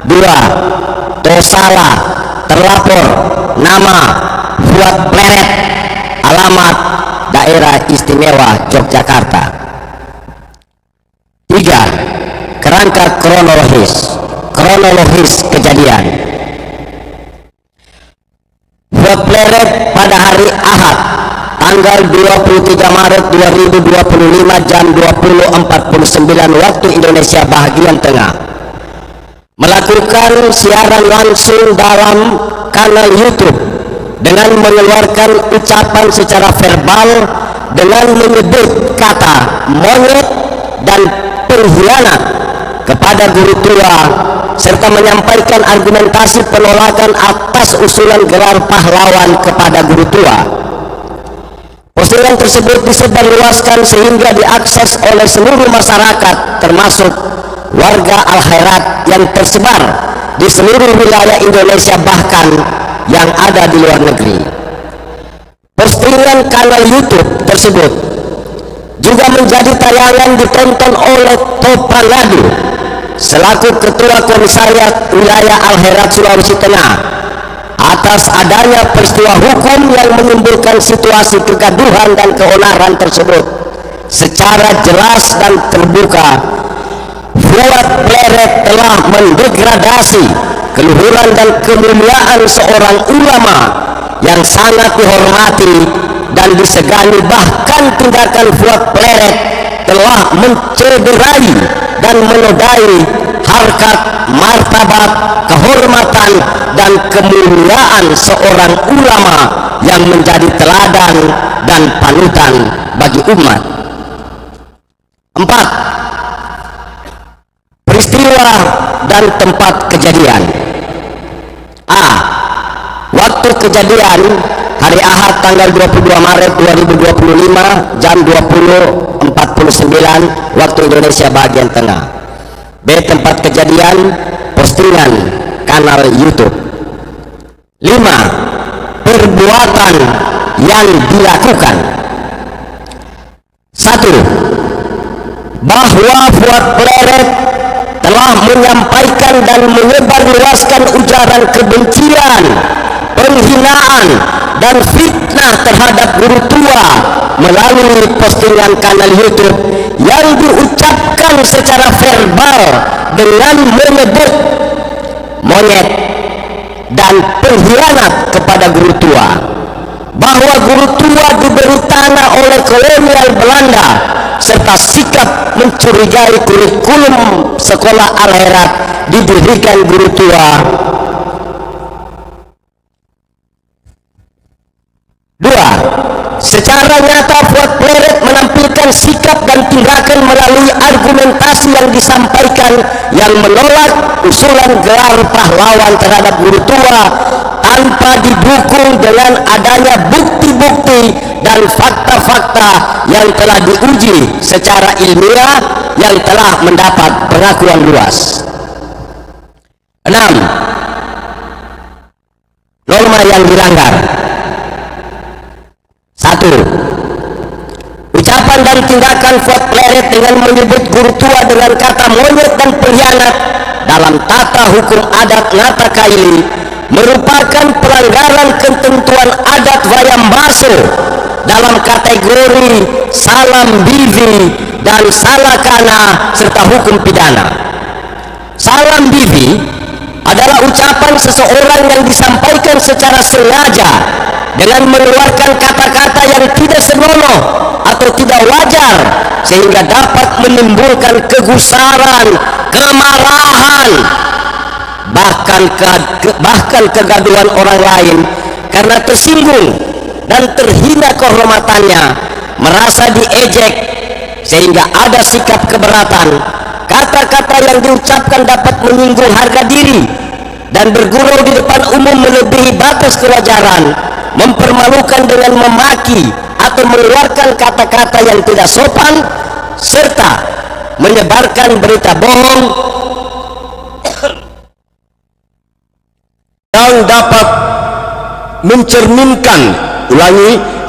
2. Tosala. Terlapor: nama Fuad Pleret, alamat Daerah Istimewa Yogyakarta. 3. Kerangka kronologis kejadian. Fuad Pleret pada hari Ahad tanggal 23 Maret 2025 jam 20.49 waktu Indonesia bagian tengah melakukan siaran langsung dalam kanal YouTube dengan mengeluarkan ucapan secara verbal dengan menyebut kata monyet dan pengkhianat kepada guru tua serta menyampaikan argumentasi penolakan atas usulan gelar pahlawan kepada guru tua. Postingan tersebut disebarluaskan sehingga diakses oleh seluruh masyarakat termasuk warga Al-Khairat yang tersebar di seluruh wilayah Indonesia bahkan yang ada di luar negeri. Postingan kanal YouTube tersebut juga menjadi tayangan ditonton oleh Topangadu selaku Ketua Komisariat Wilayah Al-Khairat Sulawesi Tengah atas adanya peristiwa hukum yang menimbulkan situasi kegaduhan dan keonaran tersebut secara jelas dan terbuka. Fuad Pleret telah mendegradasi keluhuran dan kemuliaan seorang ulama yang sangat dihormati dan disegani. Bahkan tindakan Fuad Pleret telah mencederai dan menodai harkat, martabat, kehormatan dan kemuliaan seorang ulama yang menjadi teladan dan panutan bagi umat. 4. Peristiwa dan tempat kejadian. A. Waktu kejadian hari Ahad tanggal 22 Maret 2025 jam 20.49 waktu Indonesia bagian tengah. B. Tempat kejadian postingan kanal YouTube. 5. Perbuatan yang dilakukan. 1. Bahwa Fuad Pleret telah menyampaikan dan menyebarluaskan ujaran kebencian, penghinaan dan fitnah terhadap guru tua melalui postingan kanal YouTube yang diucapkan secara verbal dengan menyebut monyet dan pengkhianat kepada guru tua, bahwa guru tua diberi tanah oleh kolonial Belanda serta sikap mencurigai kurikulum sekolah Al-Herat didirikan guru tua. 2. Secara nyata Fuad Pleret menampilkan sikap dan tindakan melalui argumentasi yang disampaikan yang menolak usulan gelar pahlawan terhadap guru tua tanpa didukung dengan adanya bukti-bukti dan fakta-fakta yang telah diuji secara ilmiah yang telah mendapat pengakuan luas. 6. Norma yang dilanggar. 1. Ucapan dan tindakan Fuad Pleret dengan menyebut guru tua dengan kata monyet dan pengkhianat dalam tata hukum adat Ngata Kaili merupakan pelanggaran ketentuan adat Wayambaso dalam kategori salam bivi dan salakana serta hukum pidana. Salam bivi adalah ucapan seseorang yang disampaikan secara sengaja dengan mengeluarkan kata-kata yang tidak senonoh atau tidak wajar sehingga dapat menimbulkan kegusaran, kemarahan, bahkan kegaduhan orang lain karena tersinggung dan terhina kehormatannya, merasa diejek sehingga ada sikap keberatan. Kata-kata yang diucapkan dapat menyinggung harga diri dan bergurau di depan umum melebihi batas kewajaran, mempermalukan dengan memaki atau mengeluarkan kata-kata yang tidak sopan, serta menyebarkan berita bohong yang dapat mencerminkan,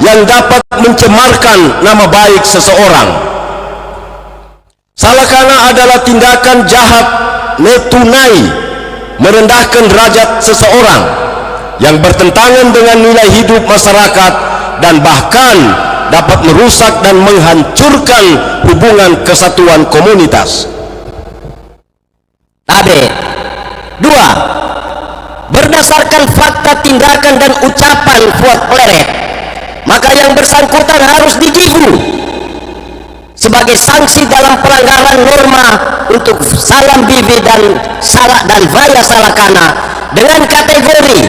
yang dapat mencemarkan nama baik seseorang. Salakana adalah tindakan jahat netunai merendahkan derajat seseorang yang bertentangan dengan nilai hidup masyarakat dan bahkan dapat merusak dan menghancurkan hubungan kesatuan komunitas. Tabe. 2. Berdasarkan fakta tindakan dan ucapan Fuad Pleret, maka yang bersangkutan harus dijigu sebagai sanksi dalam pelanggaran norma untuk salam bibi dan vaya salakana dengan kategori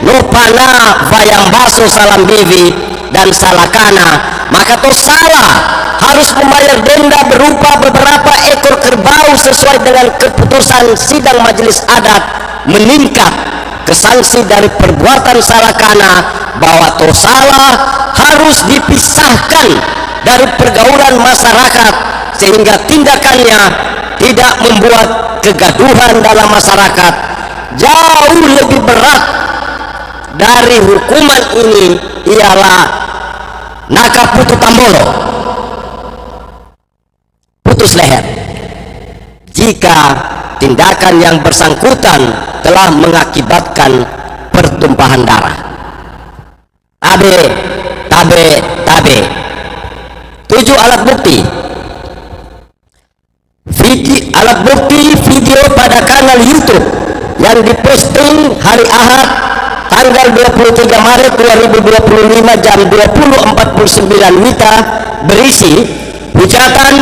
nopana vayambaso salam bibi dan salakana, maka salah harus membayar denda berupa beberapa ekor kerbau sesuai dengan keputusan sidang majelis adat, meningkat ke sanksi dari perbuatan salakana bahwa salah harus dipisahkan dari pergaulan masyarakat sehingga tindakannya tidak membuat kegaduhan dalam masyarakat. Jauh lebih berat dari hukuman ini ialah nakaputu tambolo, putus leher, jika tindakan yang bersangkutan telah mengakibatkan pertumpahan darah. Tabe. 7 alat bukti. Alat bukti video pada kanal YouTube yang diposting hari Ahad tanggal 23 Maret 2025 jam 20.49 WITA berisi hujatan,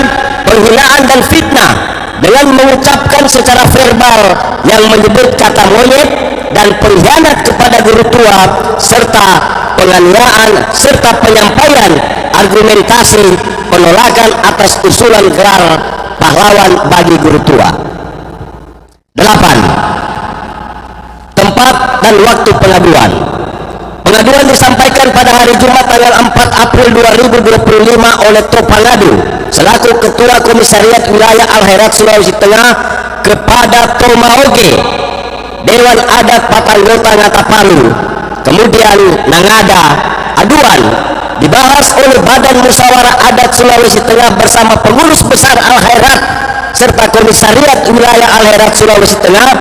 penghinaan dan fitnah dengan mengucapkan secara verbal yang menyebut kata monyet dan pengkhianat kepada guru tua serta penganiayaan serta penyampaian argumentasi penolakan atas usulan gelar pahlawan bagi guru tua. 8. Tempat dan waktu pengaduan. Pengaduan disampaikan pada hari Jumat tanggal 4 April 2025 oleh Topangadu selaku Ketua Komisariat Wilayah Al-Herat Sulawesi Tengah kepada Tomaoge Dewan Adat Patanggota Ngatapalu, kemudian Nangada. Aduan dibahas oleh Badan Musyawarah Adat Sulawesi Tengah bersama pengurus besar Al-Herat serta Komisariat Wilayah Al-Herat Sulawesi Tengah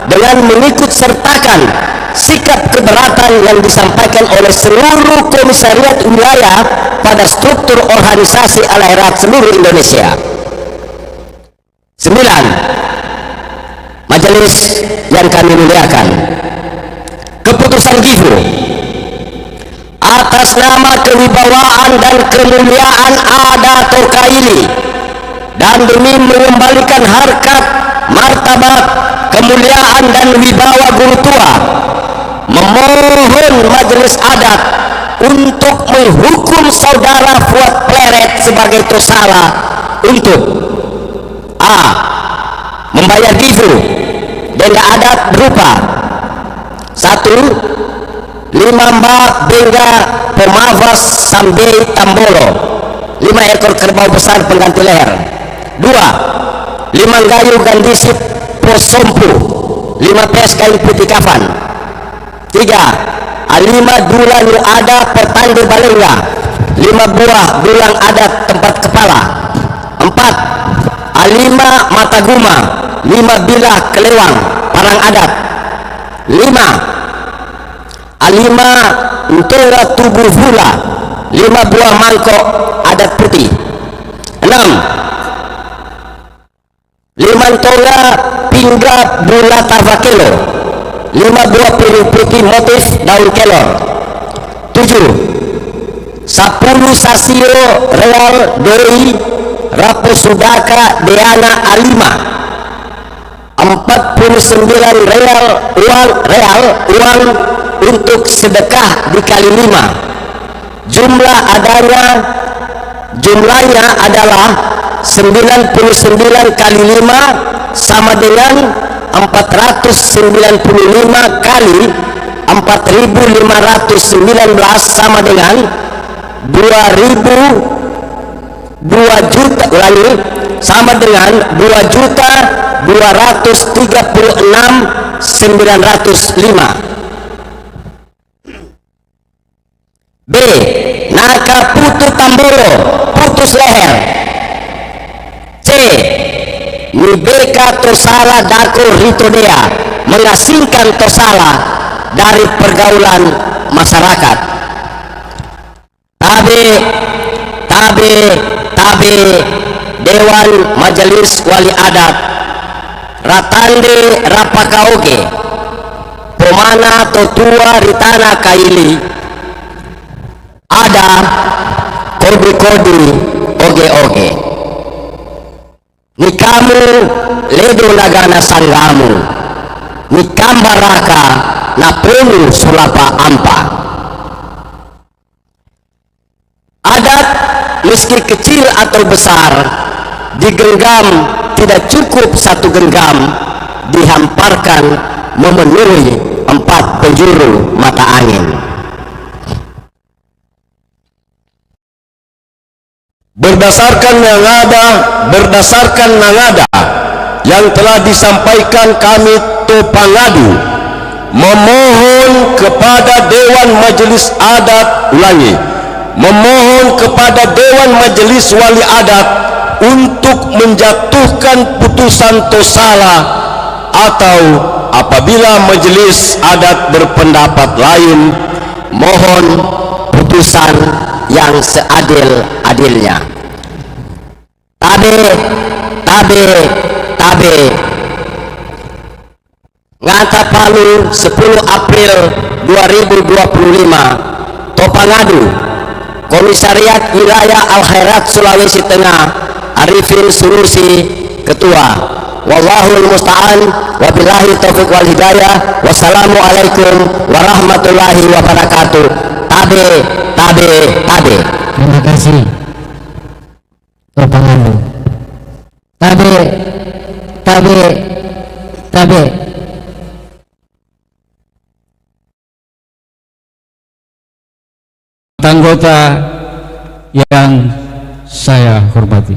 dengan mengikut sertakan sikap keberatan yang disampaikan oleh seluruh komisariat wilayah pada struktur organisasi Al-Herat seluruh Indonesia. 9. Majelis yang kami muliakan, keputusan GIFU atas nama kewibawaan dan kemuliaan Ada Tokaili dan demi mengembalikan harkat, martabat, kemuliaan dan wibawa guru tua, memohon majelis adat untuk menghukum saudara Fuad Pleret sebagai tosala untuk a. membayar GIFU denda adat berupa 1. 5 mbak bengga pemavas sambil tambolo 5 ekor kerbau besar pengganti leher. 2. 5 gayu gandisip posompu 5 pes kain putih kafan. 3. 5 dula nu ada pertanda balengga 5 buah dulang adat tempat kepala. 4. 5 mata guma 5 bilah kelewang parang adat. 5 ntola tubuh hula 5 buah mangkok adat putih. 6. 5 ntola pingga bula tavakelo 5 buah piring putih motif daun kelor. 7. 10 sasio real doi rapo sudaka deana alima 49 real uang untuk sedekah dikali 5. Jumlahnya adalah 99 kali 5 sama dengan 495 kali 4.519 sama dengan 2.236.905. B. Naka putu tambolo putus leher. C. Nibeka tosala dako ritodea mengasingkan tosala dari pergaulan masyarakat. Tabe Dewan Majelis Wali Adat Ratande Rapakaoge Pomana Totua Ritana Kaili ada kode-kode oge-oge ni kamu ledo nagana sanggamu ni kambaraka na penu sulapa ampa. Adat meski kecil atau besar digenggam tidak cukup satu genggam dihamparkan memenuhi 4 penjuru mata angin. Berdasarkan nangada yang telah disampaikan kami Topangadu memohon kepada Dewan Majelis Adat memohon kepada Dewan Majelis Wali Adat untuk menjatuhkan putusan tosala atau apabila majelis adat berpendapat lain, mohon putusan yang seadil-adilnya. Tabe, tabe, tabe. Ngata Palu 10 April 2025. Topangadu, Komisariat Wilayah Al-Khairat Sulawesi Tengah, Arifin Sunusi, Ketua. Wallahul musta'an, wabillahi taufiq wal hidayah. Wassalamualaikum warahmatullahi wabarakatuh. Tabe, tabe, tabe. Terima kasih. Topangadu. Tabe, tabe, tabe. Anggota yang saya hormati,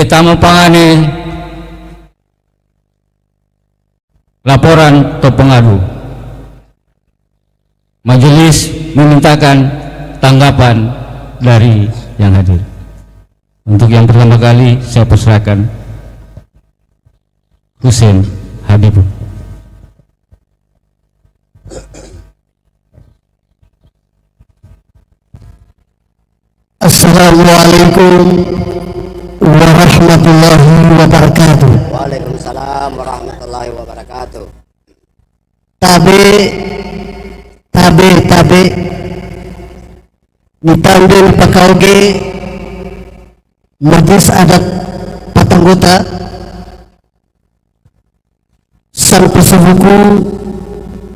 Tamu Pangane, laporan Topangadu. Majelis memintakan tanggapan dari yang hadir. Untuk yang pertama kali saya persilakan Husein Habib. Assalamualaikum warahmatullahi wabarakatuh. Waalaikumsalam warahmatullahi wabarakatuh. Tabe, tabe, tabe. Dipanggil pakauge Majelis Adat Patanggota sang pesubuku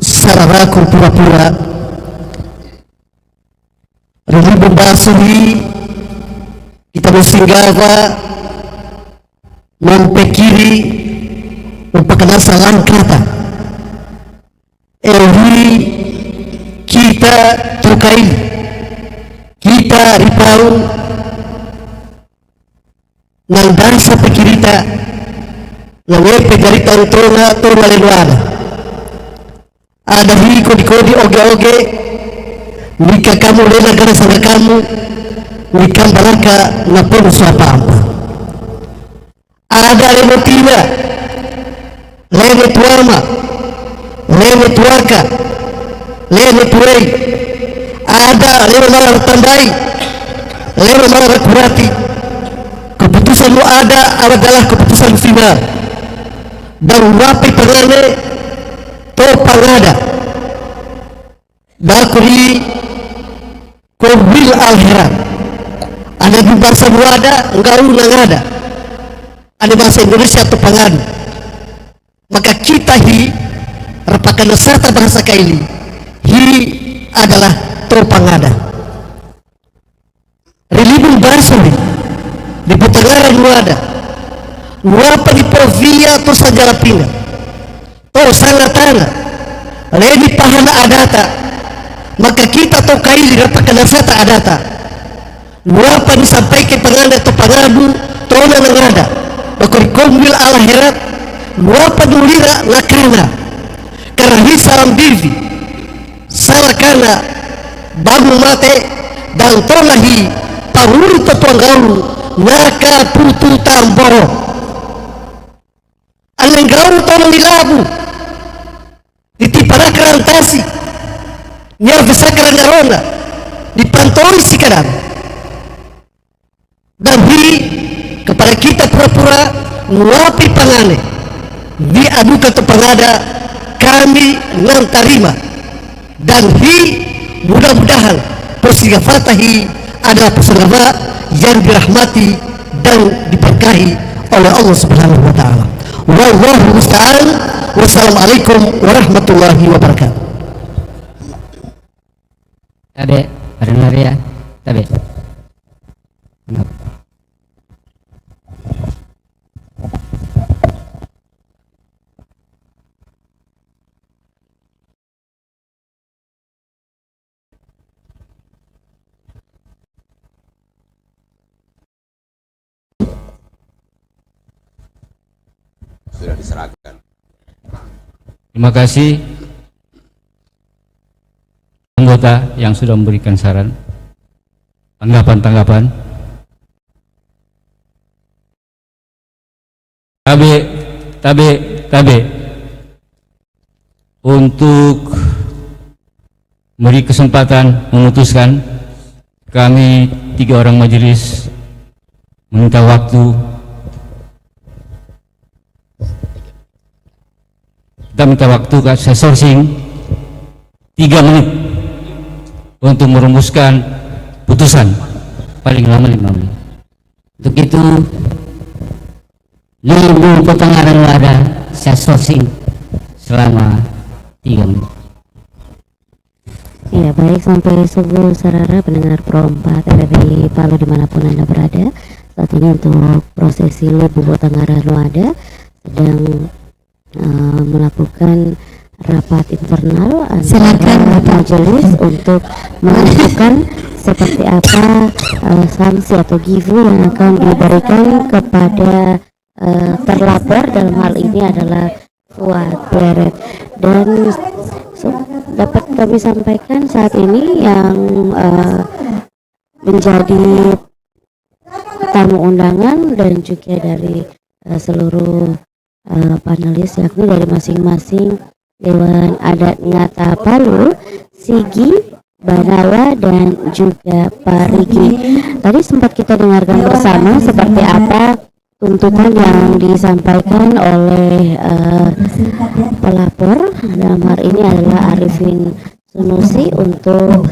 sararaku pura-pura Rili Bambasuri kita bersinggah mempekiri memperkenalkan langkata kita tukai kita ripau nang dansa pekirita nang pejarita tonga leluana ada kodi-kodi oge-oge nika kamu lela gara sana kamu nika baraka na pun apa-apa ada lemotina lene tuama lene tuaka lene tuai ada lene malar tandai lene malar kurati. Keputusan lu ada adalah keputusan final dan wapi pengane to pangada bakuri Kombil Al-Herat ada di bahasa Buada enggak ulang ada bahasa Indonesia atau pangadu maka kita merupakan serta bahasa kaili adalah to pangada relibun bahasa di putaran Buada luapa di Provia atau Sajalapinga to sangatana leni pahana adata maka kita to kaili dapatkan nasata adata luapa disampaikan penganda atau pengadu tona nangada bakuri Kombil Al-Herat luapa dulira lakana karena hisalam bivi salakana babu mate dan tolahi pahuri totuanggaulu naka putu tamboro alenggaulu tolong dilabu ditipana kerantasi nyar bisa kerengarona dipantoi si kadang dan kepada kita pura-pura nguapi pangane diadukan ke pengada kami nang tarima dan mudah-mudahan persiga fatahi adalah persiga yang dirahmati dan diberkahi oleh Allah Subhanahu wa taala. Wallahu musta'an. Wassalamualaikum warahmatullahi wabarakatuh. Tabe, benar ya. Tabe. Sudah diserahkan. Terima kasih anggota yang sudah memberikan saran, tanggapan. Tabe, tabe untuk beri kesempatan memutuskan. Kami 3 orang majelis meminta waktu. Kita minta waktu ke saya sourcing 3 menit untuk merumuskan putusan, paling lama 5 menit. Untuk itu Libu Petengaran Wada saya sourcing selama 3 menit. Ya, baik, sampai subuh sarara pendengar Pro 4 RRI Palu dimanapun Anda berada. Saat ini untuk prosesi Lebu Tengaran Wada sedang melakukan rapat internal antara majelis untuk menentukan seperti apa sanksi atau gifu yang akan diberikan kepada terlapor, dalam hal ini adalah Fuad Pleret. Dan dapat kami sampaikan saat ini yang menjadi tamu undangan dan juga dari seluruh panelis, yakni dari masing-masing Dewan Adat Ngata Palu, Sigi, Banawa, dan juga Parigi. Tadi sempat kita dengarkan bersama seperti apa tuntutan yang disampaikan oleh pelapor, dalam hal ini adalah Arifin Sunusi, untuk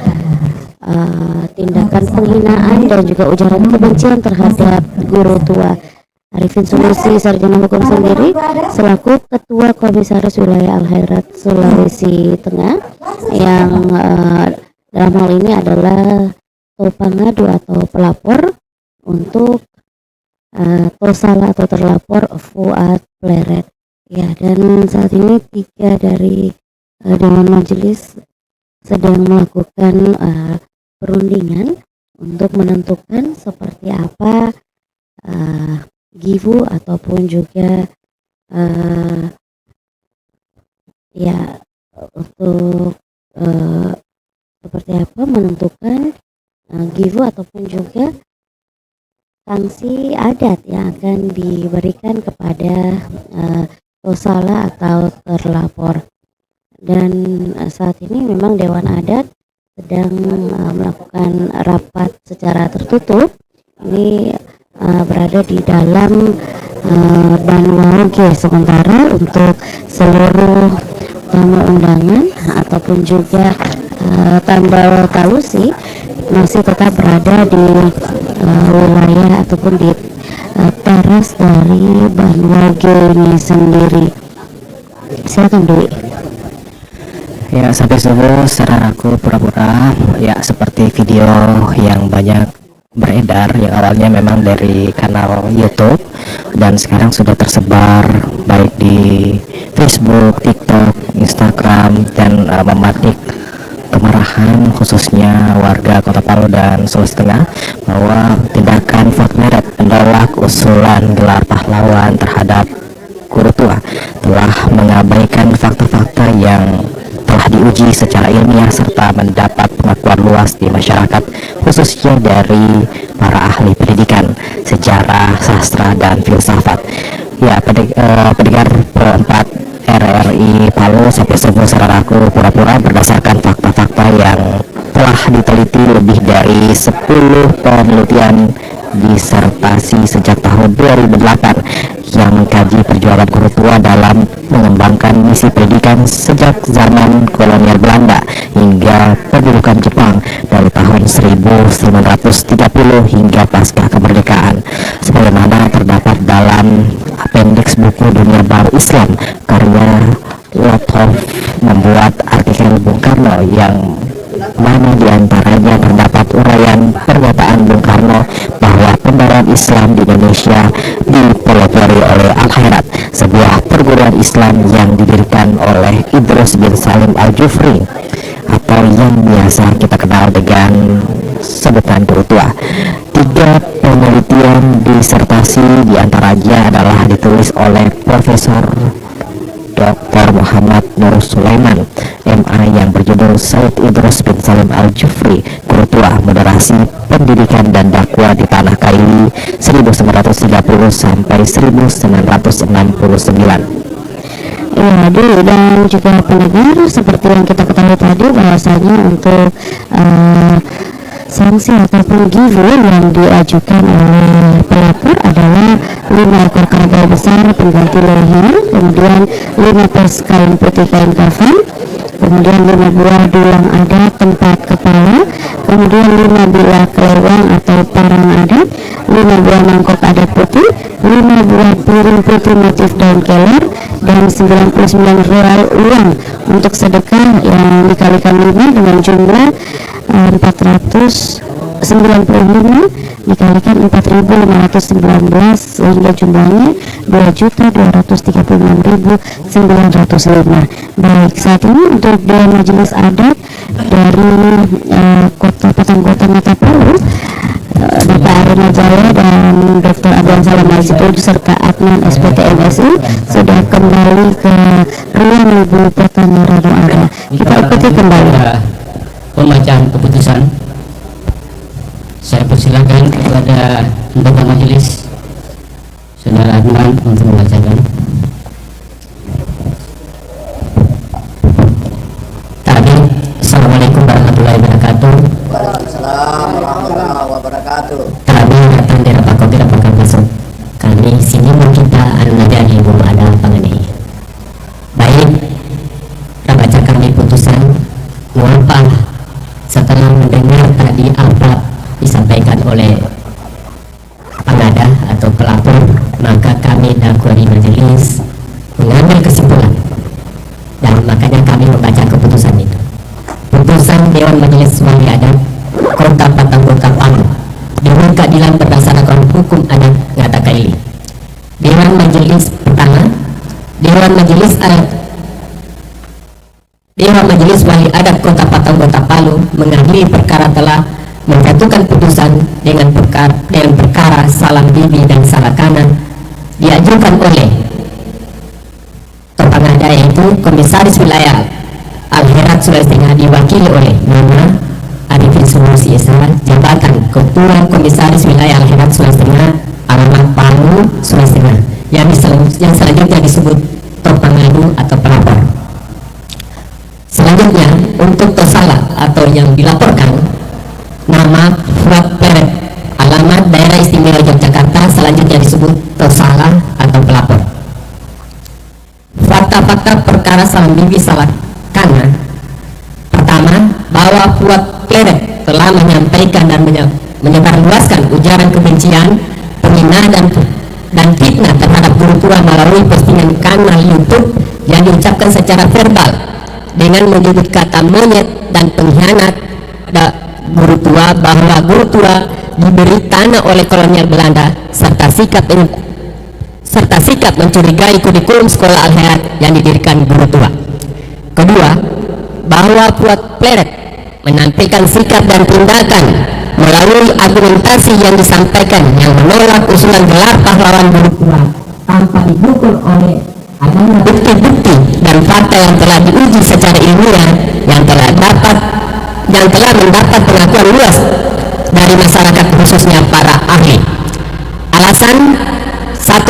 tindakan penghinaan dan juga ujaran kebencian terhadap guru tua. Arifin Sunusi, sarjana hukum sendiri, selaku Ketua Komisaris Wilayah Al-Khairat Sulawesi Tengah, yang dalam hal ini adalah pengadu atau pelapor untuk Tosala atau terlapor Fuad Pleret. Ya, dan saat ini 3 dari Dewan Majelis sedang melakukan perundingan untuk menentukan seperti apa gifu ataupun juga ya untuk seperti apa menentukan gifu ataupun juga sanksi adat yang akan diberikan kepada Tosala atau terlapor. Dan saat ini memang Dewan Adat sedang melakukan rapat secara tertutup. Ini berada di dalam Banwaoge. Sementara untuk seluruh tamu undangan ataupun juga tambal talusi masih tetap berada di wilayah ataupun di teras dari Banwaoge ini sendiri. Silakan Dwi. Ya, sampai subuh sararaku pura-pura ya, seperti video yang banyak beredar yang awalnya memang dari kanal YouTube dan sekarang sudah tersebar baik di Facebook, TikTok, Instagram, dan mematik kemarahan khususnya warga Kota Palu dan Sulawesi Tengah bahwa tindakan Fuad Pleret menolak usulan gelar pahlawan terhadap guru tua telah mengabaikan fakta-fakta yang telah diuji secara ilmiah serta mendapat pengakuan luas di masyarakat, khususnya dari para ahli pendidikan, sejarah, sastra, dan filsafat. Ya, pendengar Pro 4 RRI Palu, sampai subuh sararaku pura-pura berdasarkan fakta-fakta yang telah diteliti lebih dari 10 penelitian disertasi sejak tahun 2008 yang mengkaji perjuangan guru tua dalam mengembangkan misi pendidikan sejak zaman kolonial Belanda hingga pendudukan Jepang dari tahun 1930 hingga pasca kemerdekaan, sebagaimana terdapat dalam appendix buku Dunia Baru Islam karya Lotov membuat artikel Bung Karno yang mana diantaranya terdapat uraian pernyataan Bung Karno bahwa pembaruan Islam di Indonesia dipelopori oleh Al-Khairat, sebuah perguruan Islam yang didirikan oleh Idrus bin Salim Al-Jufri atau yang biasa kita kenal dengan sebutan guru tua. 3 penelitian disertasi diantaranya adalah ditulis oleh Profesor Dr. Muhammad Nur Sulaiman MA yang berjudul Said Idrus bin Salim Al-Jufri, guru tua moderasi pendidikan dan dakwah di Tanah Kaili 1930 sampai 1969. Ya, dulu dan juga pendengar, seperti yang kita ketahui tadi bahwasanya untuk sanksi ataupun giveaway yang diajukan oleh pelapor adalah 5 ekor kerbau besar pengganti leher, kemudian 5 pers kain putih kain kafan, kemudian 5 buah dulang adat tempat kepala, kemudian 5 bilah kelewang atau parang adat, 5 buah mangkok adat putih, 5 buah piring putih motif daun keler, dan 99 real uang untuk sedekah yang dikalikan 5 dengan jumlah 495 dikalikan 4.519 sehingga jumlahnya 2.236.905. Baik, saat ini untuk Dewan Majelis Adat dari Kota Patanggota Matapalu, Bapak Aruna Jaya dan Dr. Abdul Salam Al-Zitud serta Adnan SPT MSI sudah kembali ke ruang Ibu Pertama Rado Ada. Kita ikuti kembali pembacaan keputusan. Saya persilakan kepada anggota majelis Saudara Adnan untuk membacakan. Tadi, Assalamualaikum warahmatullahi wabarakatuh. Waalaikumsalam warahmatullahi wabarakatuh. Kami datang dari Pakopir apakah masuk kami sini mau kita jadi belum ada pengenai. Baik, kita baca kami putusan mengapa setelah mendengar tadi apa disampaikan oleh pengada atau pelapor, maka kami dakwari majelis mengambil kesimpulan dan makanya kami membaca keputusan itu. Putusan Dewan Majelis Wali Adat Kota Patanggota Palu dengan keadilan berdasarkan hukum adat Ngata Kaili. Dewan Majelis pertama, Dewan Majelis Wali Adat Kota Patanggota Palu mengadili perkara telah menjatuhkan putusan dengan perkara Salam Bibi dan Salakana diajukan oleh pengada yaitu Komisaris Wilayah Al-Herat Sulawesi Tengah diwakili oleh Nona Arifin Sunusi Esa, jabatan Ketua Komisaris Wilayah Al-Herat Sulawesi Tengah, alamat Palu, Sulawesi Tengah, yang selanjutnya disebut pengadu atau pelapor. Selanjutnya untuk tersalah atau yang dilaporkan, nama Fuad Pleret, alamat Daerah Istimewa Yogyakarta, selanjutnya disebut tersalah atau pelapor. Fakta-fakta perkara Salam Bibi Salakana. Pertama, bahwa Fuad Pleret telah menyampaikan dan menyebarluaskan ujaran kebencian, penghinaan dan fitnah terhadap guru tua melalui postingan kanal YouTube yang diucapkan secara verbal dengan menyebut kata monyet dan pengkhianat guru tua, bahwa guru tua diberi tanah oleh kolonial Belanda serta sikap mencurigai kurikulum sekolah Al-Hayat yang didirikan guru tua. Kedua, bahwa Fuad Pleret menyampaikan sikap dan tindakan melalui argumentasi yang disampaikan yang menolak usulan gelar pahlawan guru tua tanpa didukung oleh adanya bukti-bukti dan fakta yang telah diuji secara ilmiah yang telah mendapat pengakuan luas dari masyarakat khususnya para ahli. Alasan 1.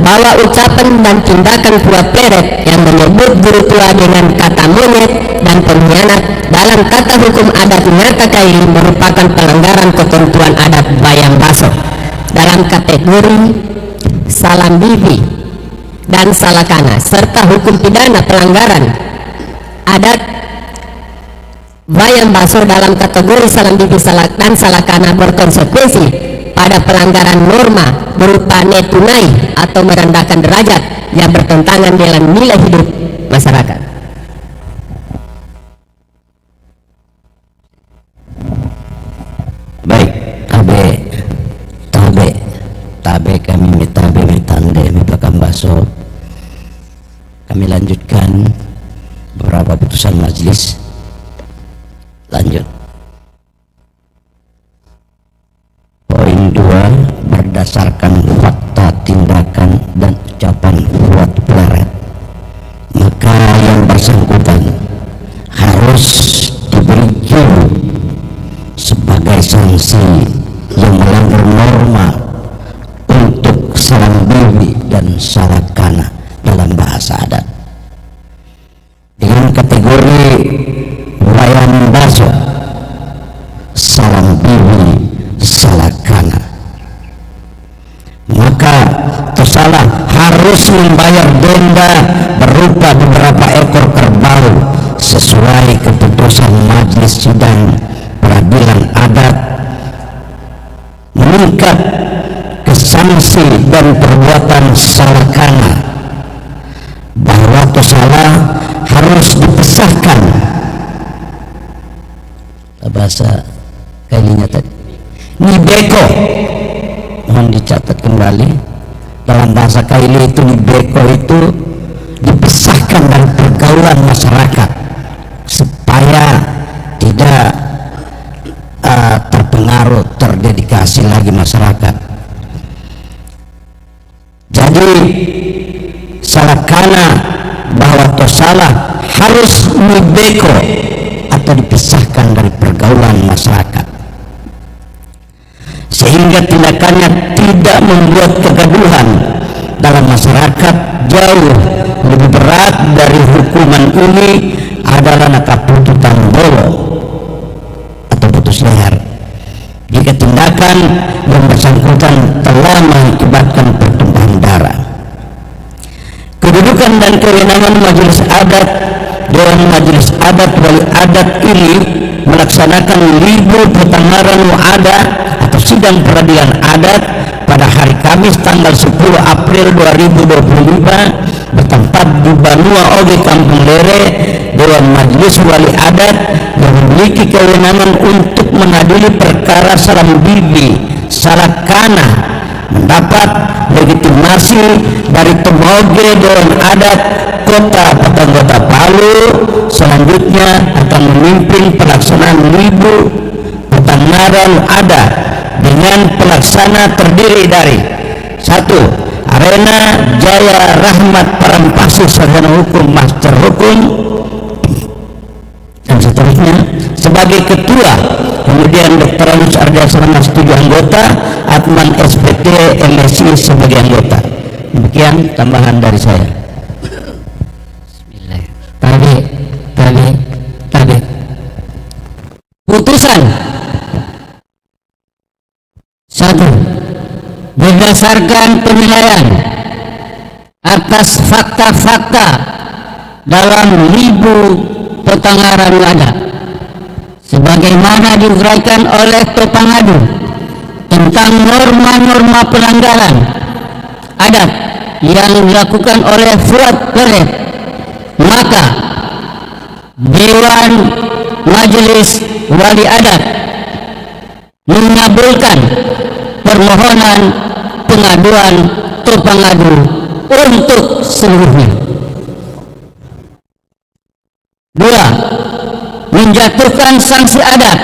Bahwa ucapan dan tindakan Fuad Pleret yang menyebut guru tua dengan kata monyet dan pengkhianat dalam kata hukum adat Ngata Kaili merupakan pelanggaran ketentuan adat Bayam Baso dalam kategori Salam Bibi dan Salakana, serta hukum pidana pelanggaran adat Bayam Baso dalam kategori Salam Bibi dan Salakana berkonsekuensi pada pelanggaran norma berupa netunai atau merendahkan derajat yang bertentangan dengan nilai hidup masyarakat. Baik, tabe kami mitande mipakam baso. Kami lanjutkan beberapa putusan majelis. Lanjut. Poin 2, berdasarkan fakta tindakan dan ucapan Fuad Pleret harus membayar denda berupa beberapa ekor kerbau sesuai keputusan Majelis Sidang Peradilan Adat, meningkat ke sanksi dan perbuatan salakana bahwa salah harus dipisahkan. Bahasa kailinya tadi nibeko, mohon dicatat kembali. Dalam bahasa kaili itu nibeko itu dipisahkan dari pergaulan masyarakat supaya tidak terpengaruh, terdedikasi lagi masyarakat. Jadi salakana bahwa salah harus nibeko atau dipisahkan dari pergaulan masyarakat, sehingga tindakannya tidak membuat kegaduhan dalam masyarakat. Jauh lebih berat dari hukuman ini adalah nakapututan bolo atau putus leher jika tindakan yang bersangkutan telah mengakibatkan pertumpahan darah. Kedudukan dan kewenangan majelis adat, Dewan Majelis Adat Wali Adat ini melaksanakan libur pertanggaran ada atau sidang peradilan adat pada hari Kamis tanggal 10 April 2025 bertempat di Banua Oge Kampung Lere. Dewan Majelis Wali Adat yang memiliki kewenangan untuk mengadili perkara salam bibi salakana mendapat legitimasi dari Tomoge Dewan Adat Kota Pekanggota Palu. Selanjutnya akan memimpin pelaksanaan libur pertanggaran adat dengan pelaksana terdiri dari 1. Arena Jaya Rahmat Parampasi Sarjana Hukum Master Hukum dan seterusnya sebagai ketua, kemudian Dr. Agus Ardiasrama 7 anggota, Atman SPT MSI sebagai anggota. Demikian tambahan dari saya. Bismillah. Tadi putusan 1. Berdasarkan penilaian atas fakta-fakta dalam libur pertanggaran adat sebagaimana diuraikan oleh pepangadu tentang norma-norma pelanggaran adat yang dilakukan oleh Fuad Peret, maka Dewan Majelis Wali Adat mengabulkan permohonan pengaduan pepangadu untuk seluruhnya. 2. Menjatuhkan sanksi adat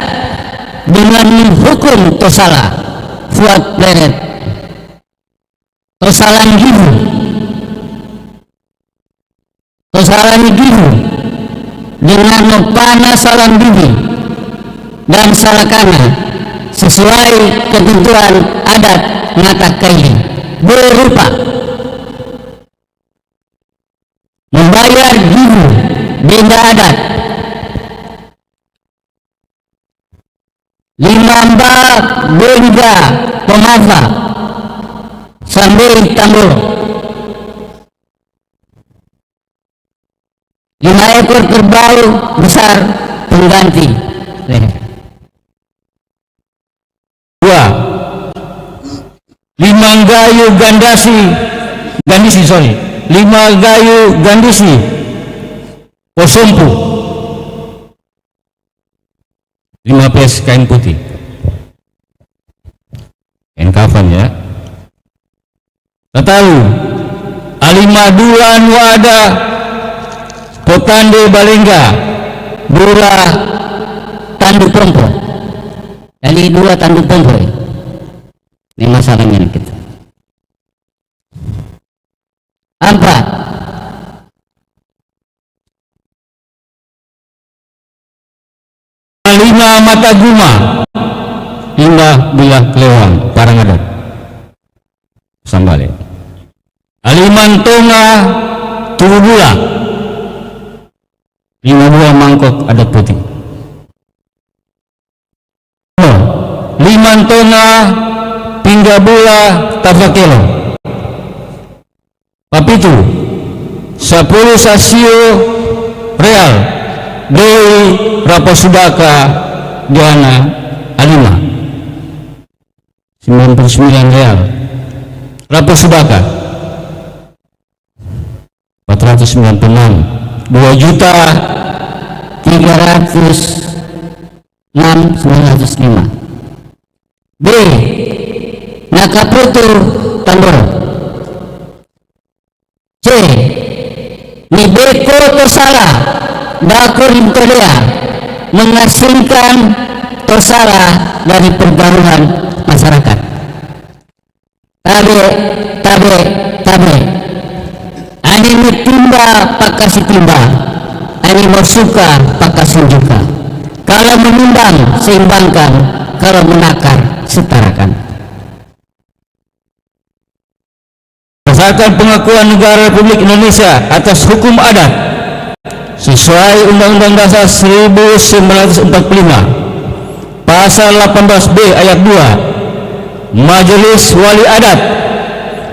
dengan menghukum Tosala Fuad Peret Tosalan Givu dengan mempana salam bibi dan salakana sesuai ketentuan adat ngata kaili berupa membayar givu denda adat 5 benda pemafa sambil tambur 5 ekor kerbau besar pengganti. 2. 5 gayu gandisi posompu 5 pies kain putih, kain kafan ya. Tatalu alima dulan wada potande balengga dura Tanduk Pompo, kali 2 tanduk Pompo. Ini masalahnya kita. 4. 5 mata guma 5 bilah kelewang parang adat sambale 5 tonga 7 bulan 5 buah mangkok adat putih 5 tonga 3 bulan tabakelo Papitu 10 sasio real Dewi Raposudaka Diana Alima 99 real. Raposudaka 496 2.306.905. B. Nakaputu Tamboro. C. Nibeko Tosala Dako Rimtolea mengasingkan Tosala dari pergaruhan masyarakat. Tabe ani metimba pakasi timba, ani bersuka pakasi juga. Kalau menimbang seimbangkan, kalau menakar setarakan. Berdasarkan pengakuan negara Republik Indonesia atas hukum adat sesuai Undang-Undang Dasar 1945 Pasal 18B ayat 2, Majelis Wali Adat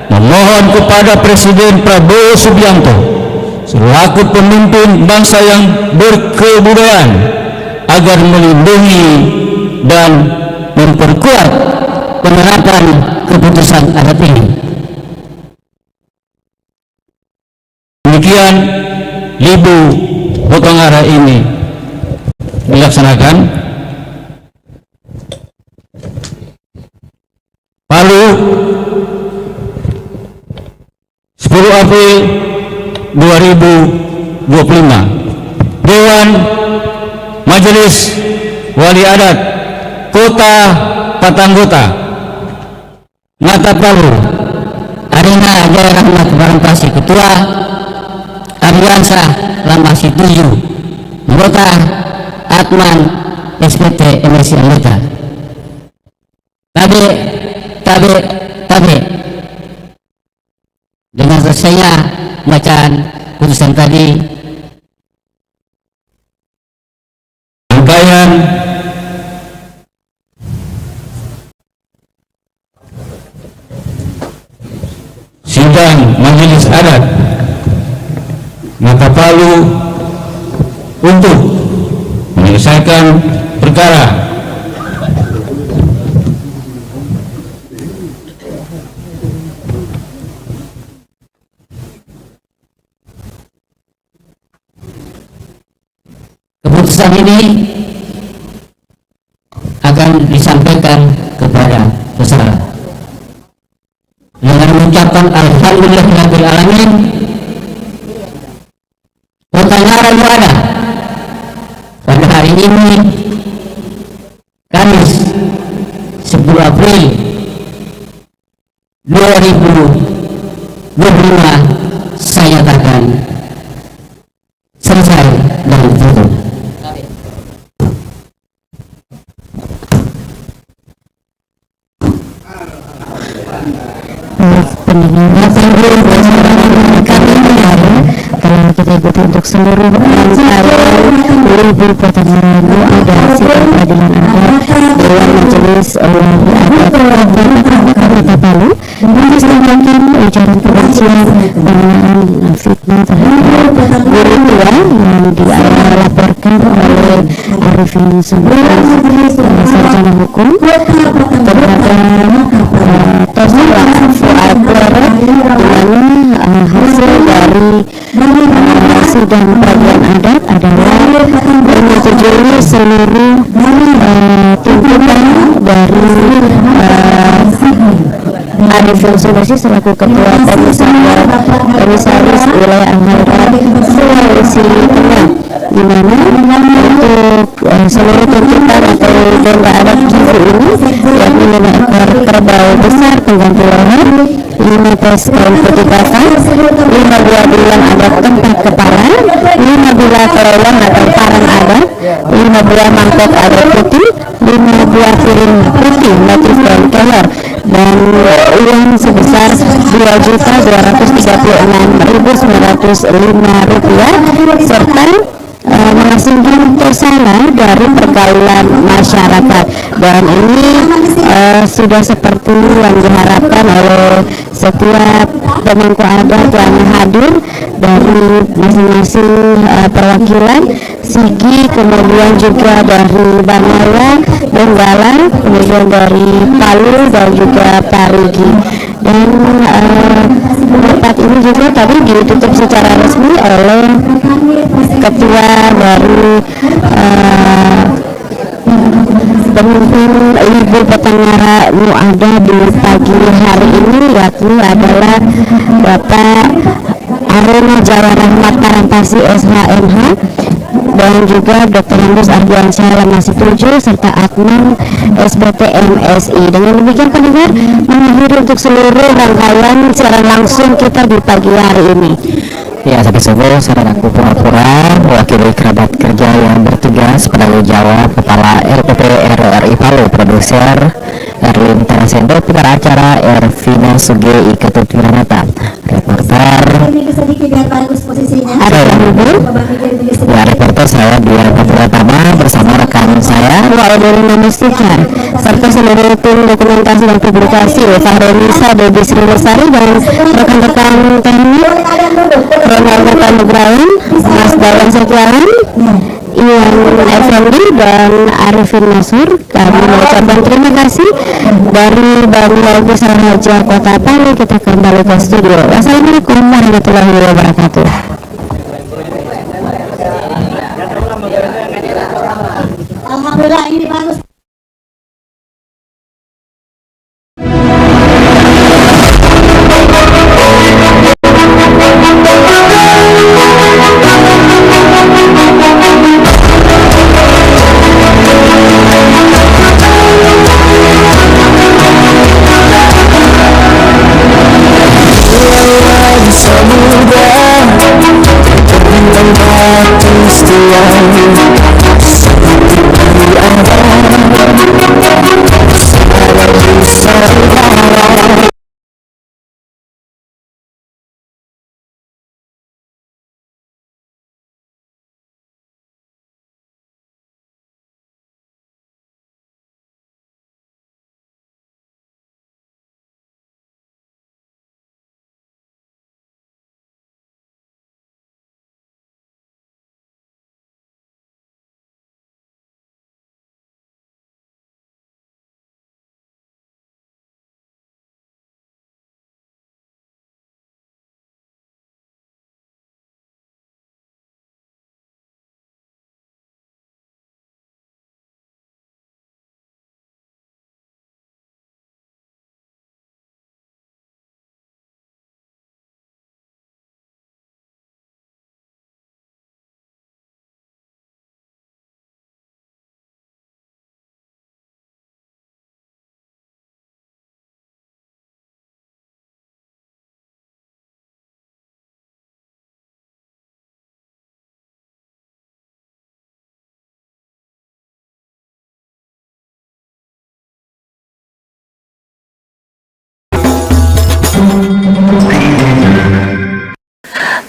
memohon kepada Presiden Prabowo Subianto selaku pemimpin bangsa yang berkebudayaan agar melindungi dan memperkuat penerapan keputusan adat ini. Demikian Libu Potongara ini dilaksanakan. Palu 10 April 2025. Dewan Majelis Wali Adat Kota Patanggota Mata Palu Arina Jaya Rahmat Barangpasi Ketua Ariansa Lamasi 7 Anggota Atman SPT MSI Anggota. Tabe dengan selesainya bacaan putusan tadi, rangkaian sidang Majelis Adat Mata Palu untuk menyelesaikan perkara keputusan ini akan disampaikan kepada peserta dengan mengucapkan alhamdulillahirabbil alamin. Kota Narayana pada hari ini Kamis 10 April 2025 saya katakan selesai dan tutup. Kalau kita ikuti untuk seluruh Libu Potongara itu ada sidang peradilan adat Dewan Majelis Wali Adat Kota Palu menyampaikan ujaran kebencian penghinaan fitnah terhadap guru tua yang dilaporkan oleh Arifin Sumber sarjana hukum terhadap Tosala Fuad Barat, di mana hasil dari sidang peradilan adat adalah menyetujui seluruh tuntutan dari Arifin Sumbersi selaku Ketua Komisaris Wilayah Anggaran Sulawesi Tengah, di mana untuk seluruh tuntutan atau denda adat gizi ini yakni menaikkan kerbau besar pengganti leher, 5 tes kain putih basah, 5 buah bilang adat tempat kepala, 5 buah terowong atau parang adat, 5 buah mangkok adat putih, 5 buah piring putih motif dan kelor, dan uang sebesar Rp2.236.905 serta Singgah tersalah dari pergaulan masyarakat, dan ini sudah seperti yang diharapkan oleh setiap pemangku adat yang hadir dari masing-masing perwakilan Sigi, kemudian juga dari Bangala, Donggala, kemudian dari Palu dan juga Parigi. Dan rapat ini juga tadi ditutup secara resmi oleh ketua dari pemimpin Ibu Petangara Nu ada di pagi hari ini, yakni adalah Bapak Aruna Jawa Rahmat Tarantasi SHMH, dan juga Dr. Andes Ardiansyah Lemasi 7 serta Adnan SBT MSI. Dengan demikian pendengar, mengakhiri untuk seluruh rangkaian siaran langsung kita di pagi hari ini. Ya, sampai subuh saran aku pura-pura mewakili kerabat kerja yang bertugas, penanggung jawab Kepala LPP RRI Palu, produser Erlin Tarasendo, pengarah acara Ervina Suge Ketut Wiranata, reporter ya, reporter saya Dian Pratama bersama rekan saya Waedelina Mustika, serta seluruh tim dokumentasi dan publikasi Fahrenisa, Debbie Sri Lestari, dan rekan-rekan teknik Ronaldo Nugrawan, Mas Dawan Setiawan, Iwan Effendi, dan Arifin Nasur. Kami mengucapkan terima kasih dari Bangladesh Besar Haja Kota Palu. Kita kembali ke studio. Wassalamualaikum warahmatullahi wabarakatuh. Alhamdulillah, ini bagus.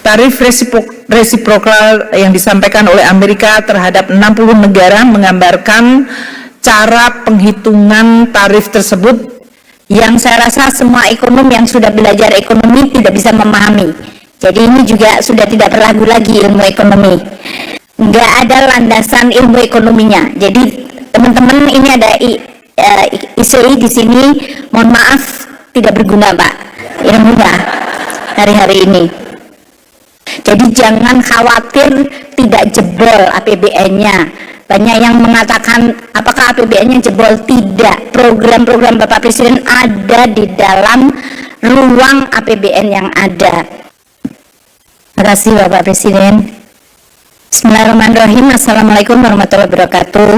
Tarif resiprokal yang disampaikan oleh Amerika terhadap 60 negara menggambarkan cara penghitungan tarif tersebut yang saya rasa semua ekonom yang sudah belajar ekonomi tidak bisa memahami. Jadi ini juga sudah tidak berlagu lagi ilmu ekonomi. Nggak ada landasan ilmu ekonominya. Jadi teman-teman, ini ada ICI di sini, mohon maaf tidak berguna Pak ilmunya hari-hari ini. Jadi jangan khawatir tidak jebol APBN-nya. Banyak yang mengatakan apakah APBN-nya jebol? Tidak. Program-program Bapak Presiden ada di dalam ruang APBN yang ada. Terima kasih Bapak Presiden. Bismillahirrahmanirrahim. Assalamualaikum warahmatullahi wabarakatuh.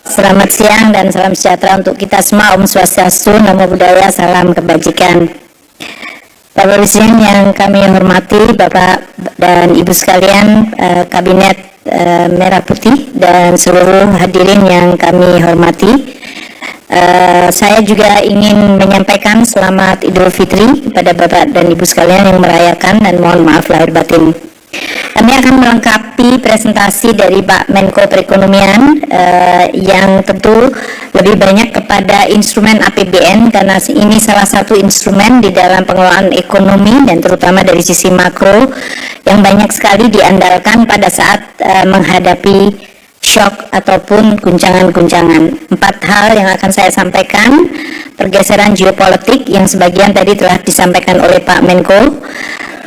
Selamat siang dan salam sejahtera untuk kita semua. Om Swastiastu, Namo Buddhaya, salam kebajikan. Bapak Presiden yang kami hormati, Bapak dan Ibu sekalian, Kabinet Merah Putih dan seluruh hadirin yang kami hormati, saya juga ingin menyampaikan selamat Idul Fitri kepada Bapak dan Ibu sekalian yang merayakan, dan mohon maaf lahir batin. Kami akan melengkapi presentasi dari Pak Menko Perekonomian yang tentu lebih banyak kepada instrumen APBN, karena ini salah satu instrumen di dalam pengelolaan ekonomi dan terutama dari sisi makro yang banyak sekali diandalkan pada saat menghadapi shock ataupun guncangan-guncangan. 4 hal yang akan saya sampaikan: pergeseran geopolitik yang sebagian tadi telah disampaikan oleh Pak Menko,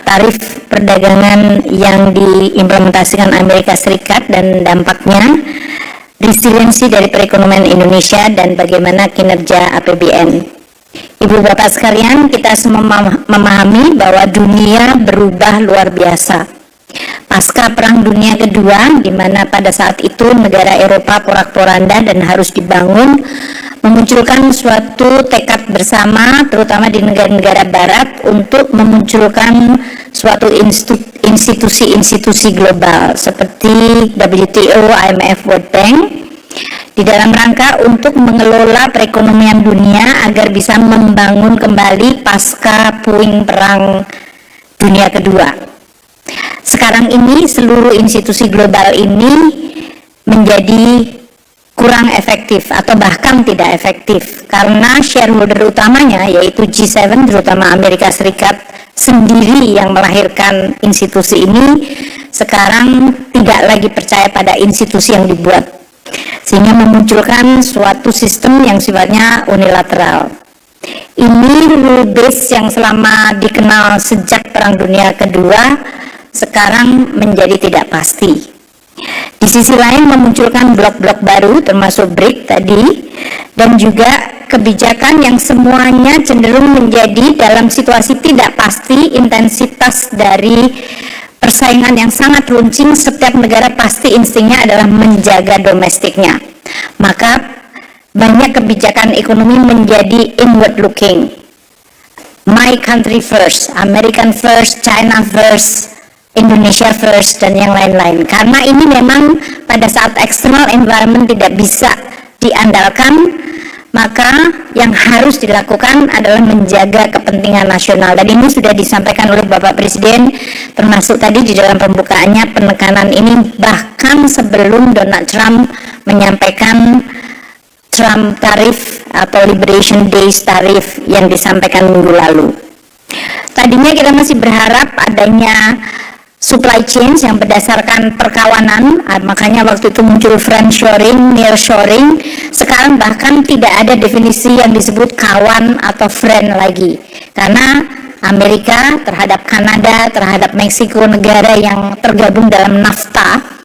tarif perdagangan yang diimplementasikan Amerika Serikat dan dampaknya, resiliensi dari perekonomian Indonesia, dan bagaimana kinerja APBN. Ibu Bapak sekalian, kita semua memahami bahwa dunia berubah luar biasa. Pasca Perang Dunia Kedua, di mana pada saat itu negara Eropa porak-poranda dan harus dibangun, memunculkan suatu tekad bersama, terutama di negara-negara Barat, untuk memunculkan suatu institusi-institusi global seperti WTO, IMF, World Bank, di dalam rangka untuk mengelola perekonomian dunia agar bisa membangun kembali pasca puing Perang Dunia Kedua. Sekarang ini seluruh institusi global ini menjadi kurang efektif atau bahkan tidak efektif karena shareholder utamanya, yaitu G7 terutama Amerika Serikat sendiri yang melahirkan institusi ini, sekarang tidak lagi percaya pada institusi yang dibuat, sehingga memunculkan suatu sistem yang sifatnya unilateral. Ini rule base yang selama dikenal sejak Perang Dunia Kedua sekarang menjadi tidak pasti. Di sisi lain memunculkan blok-blok baru termasuk BRIC tadi, dan juga kebijakan yang semuanya cenderung menjadi dalam situasi tidak pasti. Intensitas dari persaingan yang sangat runcing, setiap negara pasti instingnya adalah menjaga domestiknya, maka banyak kebijakan ekonomi menjadi inward looking, my country first, American first, China first, Indonesia first, dan yang lain-lain. Karena ini memang pada saat external environment tidak bisa diandalkan, maka yang harus dilakukan adalah menjaga kepentingan nasional. Dan ini sudah disampaikan oleh Bapak Presiden, termasuk tadi di dalam pembukaannya, penekanan ini bahkan sebelum Donald Trump menyampaikan Trump tarif atau Liberation Days tarif yang disampaikan minggu lalu. Tadinya kita masih berharap adanya supply chain yang berdasarkan perkawanan, makanya waktu itu muncul friendshoring, nearshoring. Sekarang bahkan tidak ada definisi yang disebut kawan atau friend lagi, karena Amerika terhadap Kanada, terhadap Meksiko, negara yang tergabung dalam NAFTA,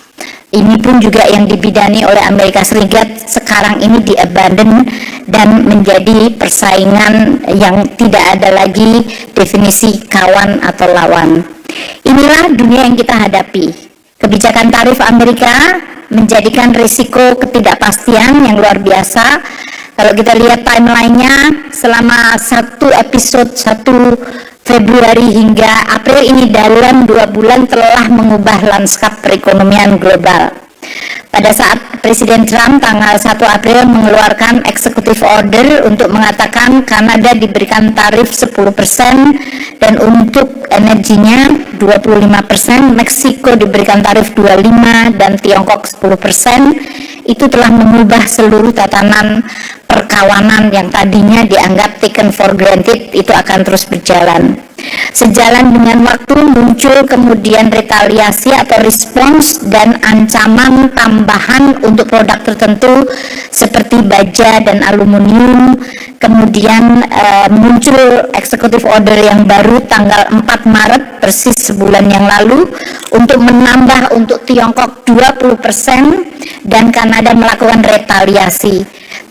ini pun juga yang dibidani oleh Amerika Serikat, sekarang ini diabandon dan menjadi persaingan yang tidak ada lagi definisi kawan atau lawan. Inilah dunia yang kita hadapi. Kebijakan tarif Amerika menjadikan risiko ketidakpastian yang luar biasa. Kalau kita lihat timelinenya, selama satu episode 1 Februari hingga April ini, dalam 2 bulan telah mengubah lanskap perekonomian global. Pada saat Presiden Trump tanggal 1 April mengeluarkan executive order untuk mengatakan Kanada diberikan tarif 10% dan untuk energinya 25%, Meksiko diberikan tarif 25% dan Tiongkok 10%, itu telah mengubah seluruh tatanan perkawanan yang tadinya dianggap taken for granted itu akan terus berjalan. Sejalan dengan waktu muncul kemudian retaliasi atau respons dan ancaman tambahan untuk produk tertentu seperti baja dan aluminium. Kemudian muncul executive order yang baru tanggal 4 Maret, persis sebulan yang lalu, untuk menambah untuk Tiongkok 20% dan Kanada melakukan retaliasi.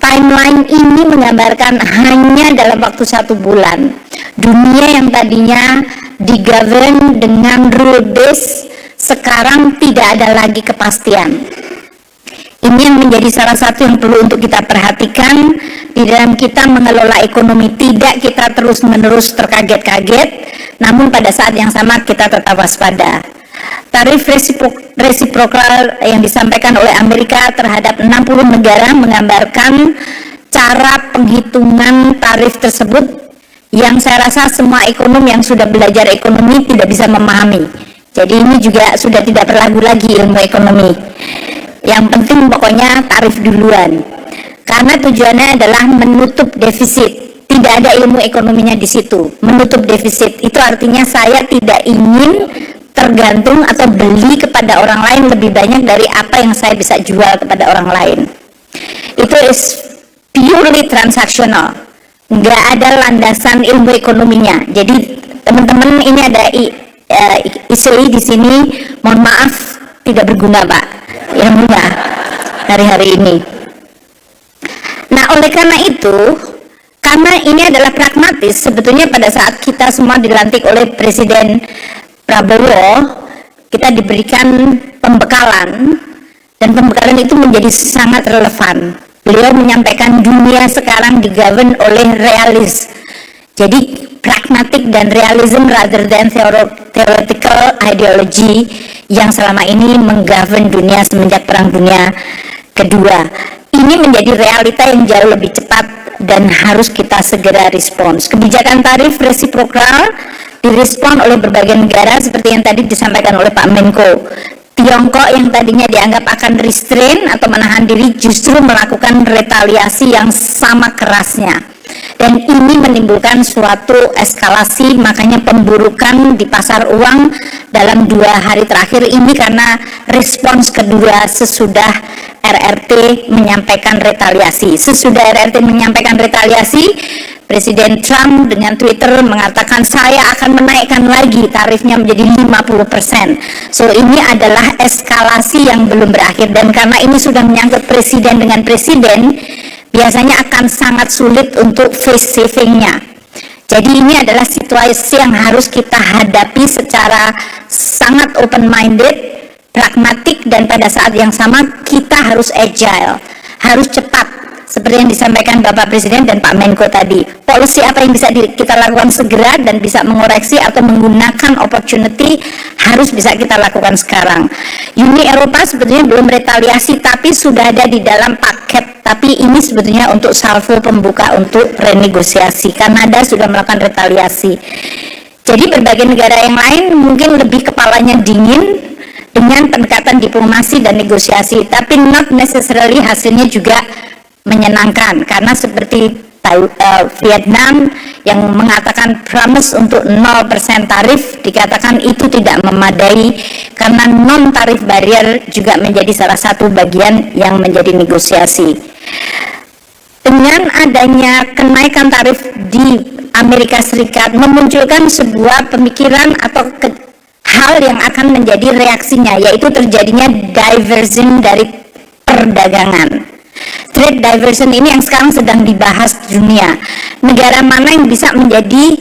Timeline ini menggambarkan hanya dalam waktu 1 bulan, dunia yang tadinya digovern dengan rule base sekarang tidak ada lagi kepastian. Ini yang menjadi salah satu yang perlu untuk kita perhatikan di dalam kita mengelola ekonomi. Tidak kita terus-menerus terkaget-kaget, namun pada saat yang sama kita tetap waspada. Tarif resiprokal yang disampaikan oleh Amerika terhadap 60 negara menggambarkan cara penghitungan tarif tersebut yang saya rasa semua ekonom yang sudah belajar ekonomi tidak bisa memahami. Jadi ini juga sudah tidak berlaku lagi ilmu ekonomi. Yang penting pokoknya tarif duluan. Karena tujuannya adalah menutup defisit. Tidak ada ilmu ekonominya di situ. Menutup defisit itu artinya saya tidak ingin tergantung atau beli kepada orang lain lebih banyak dari apa yang saya bisa jual kepada orang lain. Itu is purely transaksional. Nggak ada landasan ilmu ekonominya. Jadi teman-teman, ini ada ICI di sini, mohon maaf tidak berguna Pak ilmunya hari-hari ini. Nah, oleh karena itu, karena ini adalah pragmatis, sebetulnya pada saat kita semua dilantik oleh Presiden Prabowo, kita diberikan pembekalan, dan pembekalan itu menjadi sangat relevan. Beliau menyampaikan dunia sekarang digovern oleh realis. Jadi pragmatik dan realism rather than theoretical ideology yang selama ini menggovern dunia semenjak Perang Dunia Kedua. Ini menjadi realita yang jauh lebih cepat dan harus kita segera respons. Kebijakan tarif resiprokal direspon oleh berbagai negara seperti yang tadi disampaikan oleh Pak Menko. Tiongkok yang tadinya dianggap akan restrain atau menahan diri justru melakukan retaliasi yang sama kerasnya. Dan ini menimbulkan suatu eskalasi, makanya pemburukan di pasar uang dalam 2 hari terakhir ini karena respons kedua sesudah RRT menyampaikan retaliasi. Sesudah RRT menyampaikan retaliasi, Presiden Trump dengan Twitter mengatakan saya akan menaikkan lagi tarifnya menjadi 50%. So ini adalah eskalasi yang belum berakhir, dan karena ini sudah menyangkut presiden dengan presiden, biasanya akan sangat sulit untuk face savingnya. Jadi ini adalah situasi yang harus kita hadapi secara sangat open minded, pragmatik, dan pada saat yang sama kita harus agile, harus cepat. Seperti yang disampaikan Bapak Presiden dan Pak Menko tadi, policy apa yang bisa kita lakukan segera dan bisa mengoreksi atau menggunakan opportunity harus bisa kita lakukan sekarang. Uni Eropa sebetulnya belum retaliasi tapi sudah ada di dalam paket, tapi ini sebetulnya untuk salvo pembuka untuk renegosiasi. Kanada sudah melakukan retaliasi. Jadi berbagai negara yang lain mungkin lebih kepalanya dingin dengan pendekatan diplomasi dan negosiasi, tapi not necessarily hasilnya juga menyenangkan, karena seperti Vietnam yang mengatakan promise untuk 0% tarif, dikatakan itu tidak memadai karena non tarif barrier juga menjadi salah satu bagian yang menjadi negosiasi. Dengan adanya kenaikan tarif di Amerika Serikat memunculkan sebuah pemikiran atau hal yang akan menjadi reaksinya, yaitu terjadinya diversion dari perdagangan. Trade diversion ini yang sekarang sedang dibahas di dunia. Negara mana yang bisa menjadi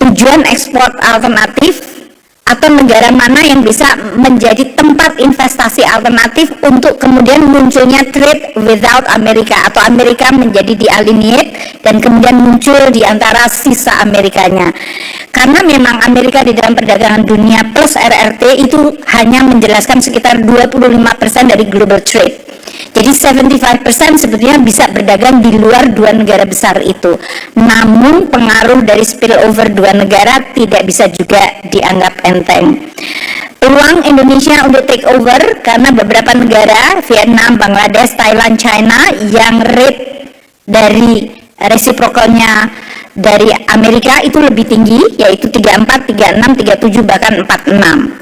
tujuan ekspor alternatif, atau negara mana yang bisa menjadi tempat investasi alternatif untuk kemudian munculnya trade without Amerika, atau Amerika menjadi dialienate dan kemudian muncul di antara sisa Amerikanya. Karena memang Amerika di dalam perdagangan dunia plus RRT itu hanya menjelaskan sekitar 25% dari global trade. Jadi 75% sebetulnya bisa berdagang di luar 2 negara besar itu. Namun pengaruh dari spillover 2 negara tidak bisa juga dianggap enteng. Peluang Indonesia untuk take over karena beberapa negara, Vietnam, Bangladesh, Thailand, China, yang rate dari resiprokalnya dari Amerika itu lebih tinggi, yaitu 34, 36, 37, bahkan 46.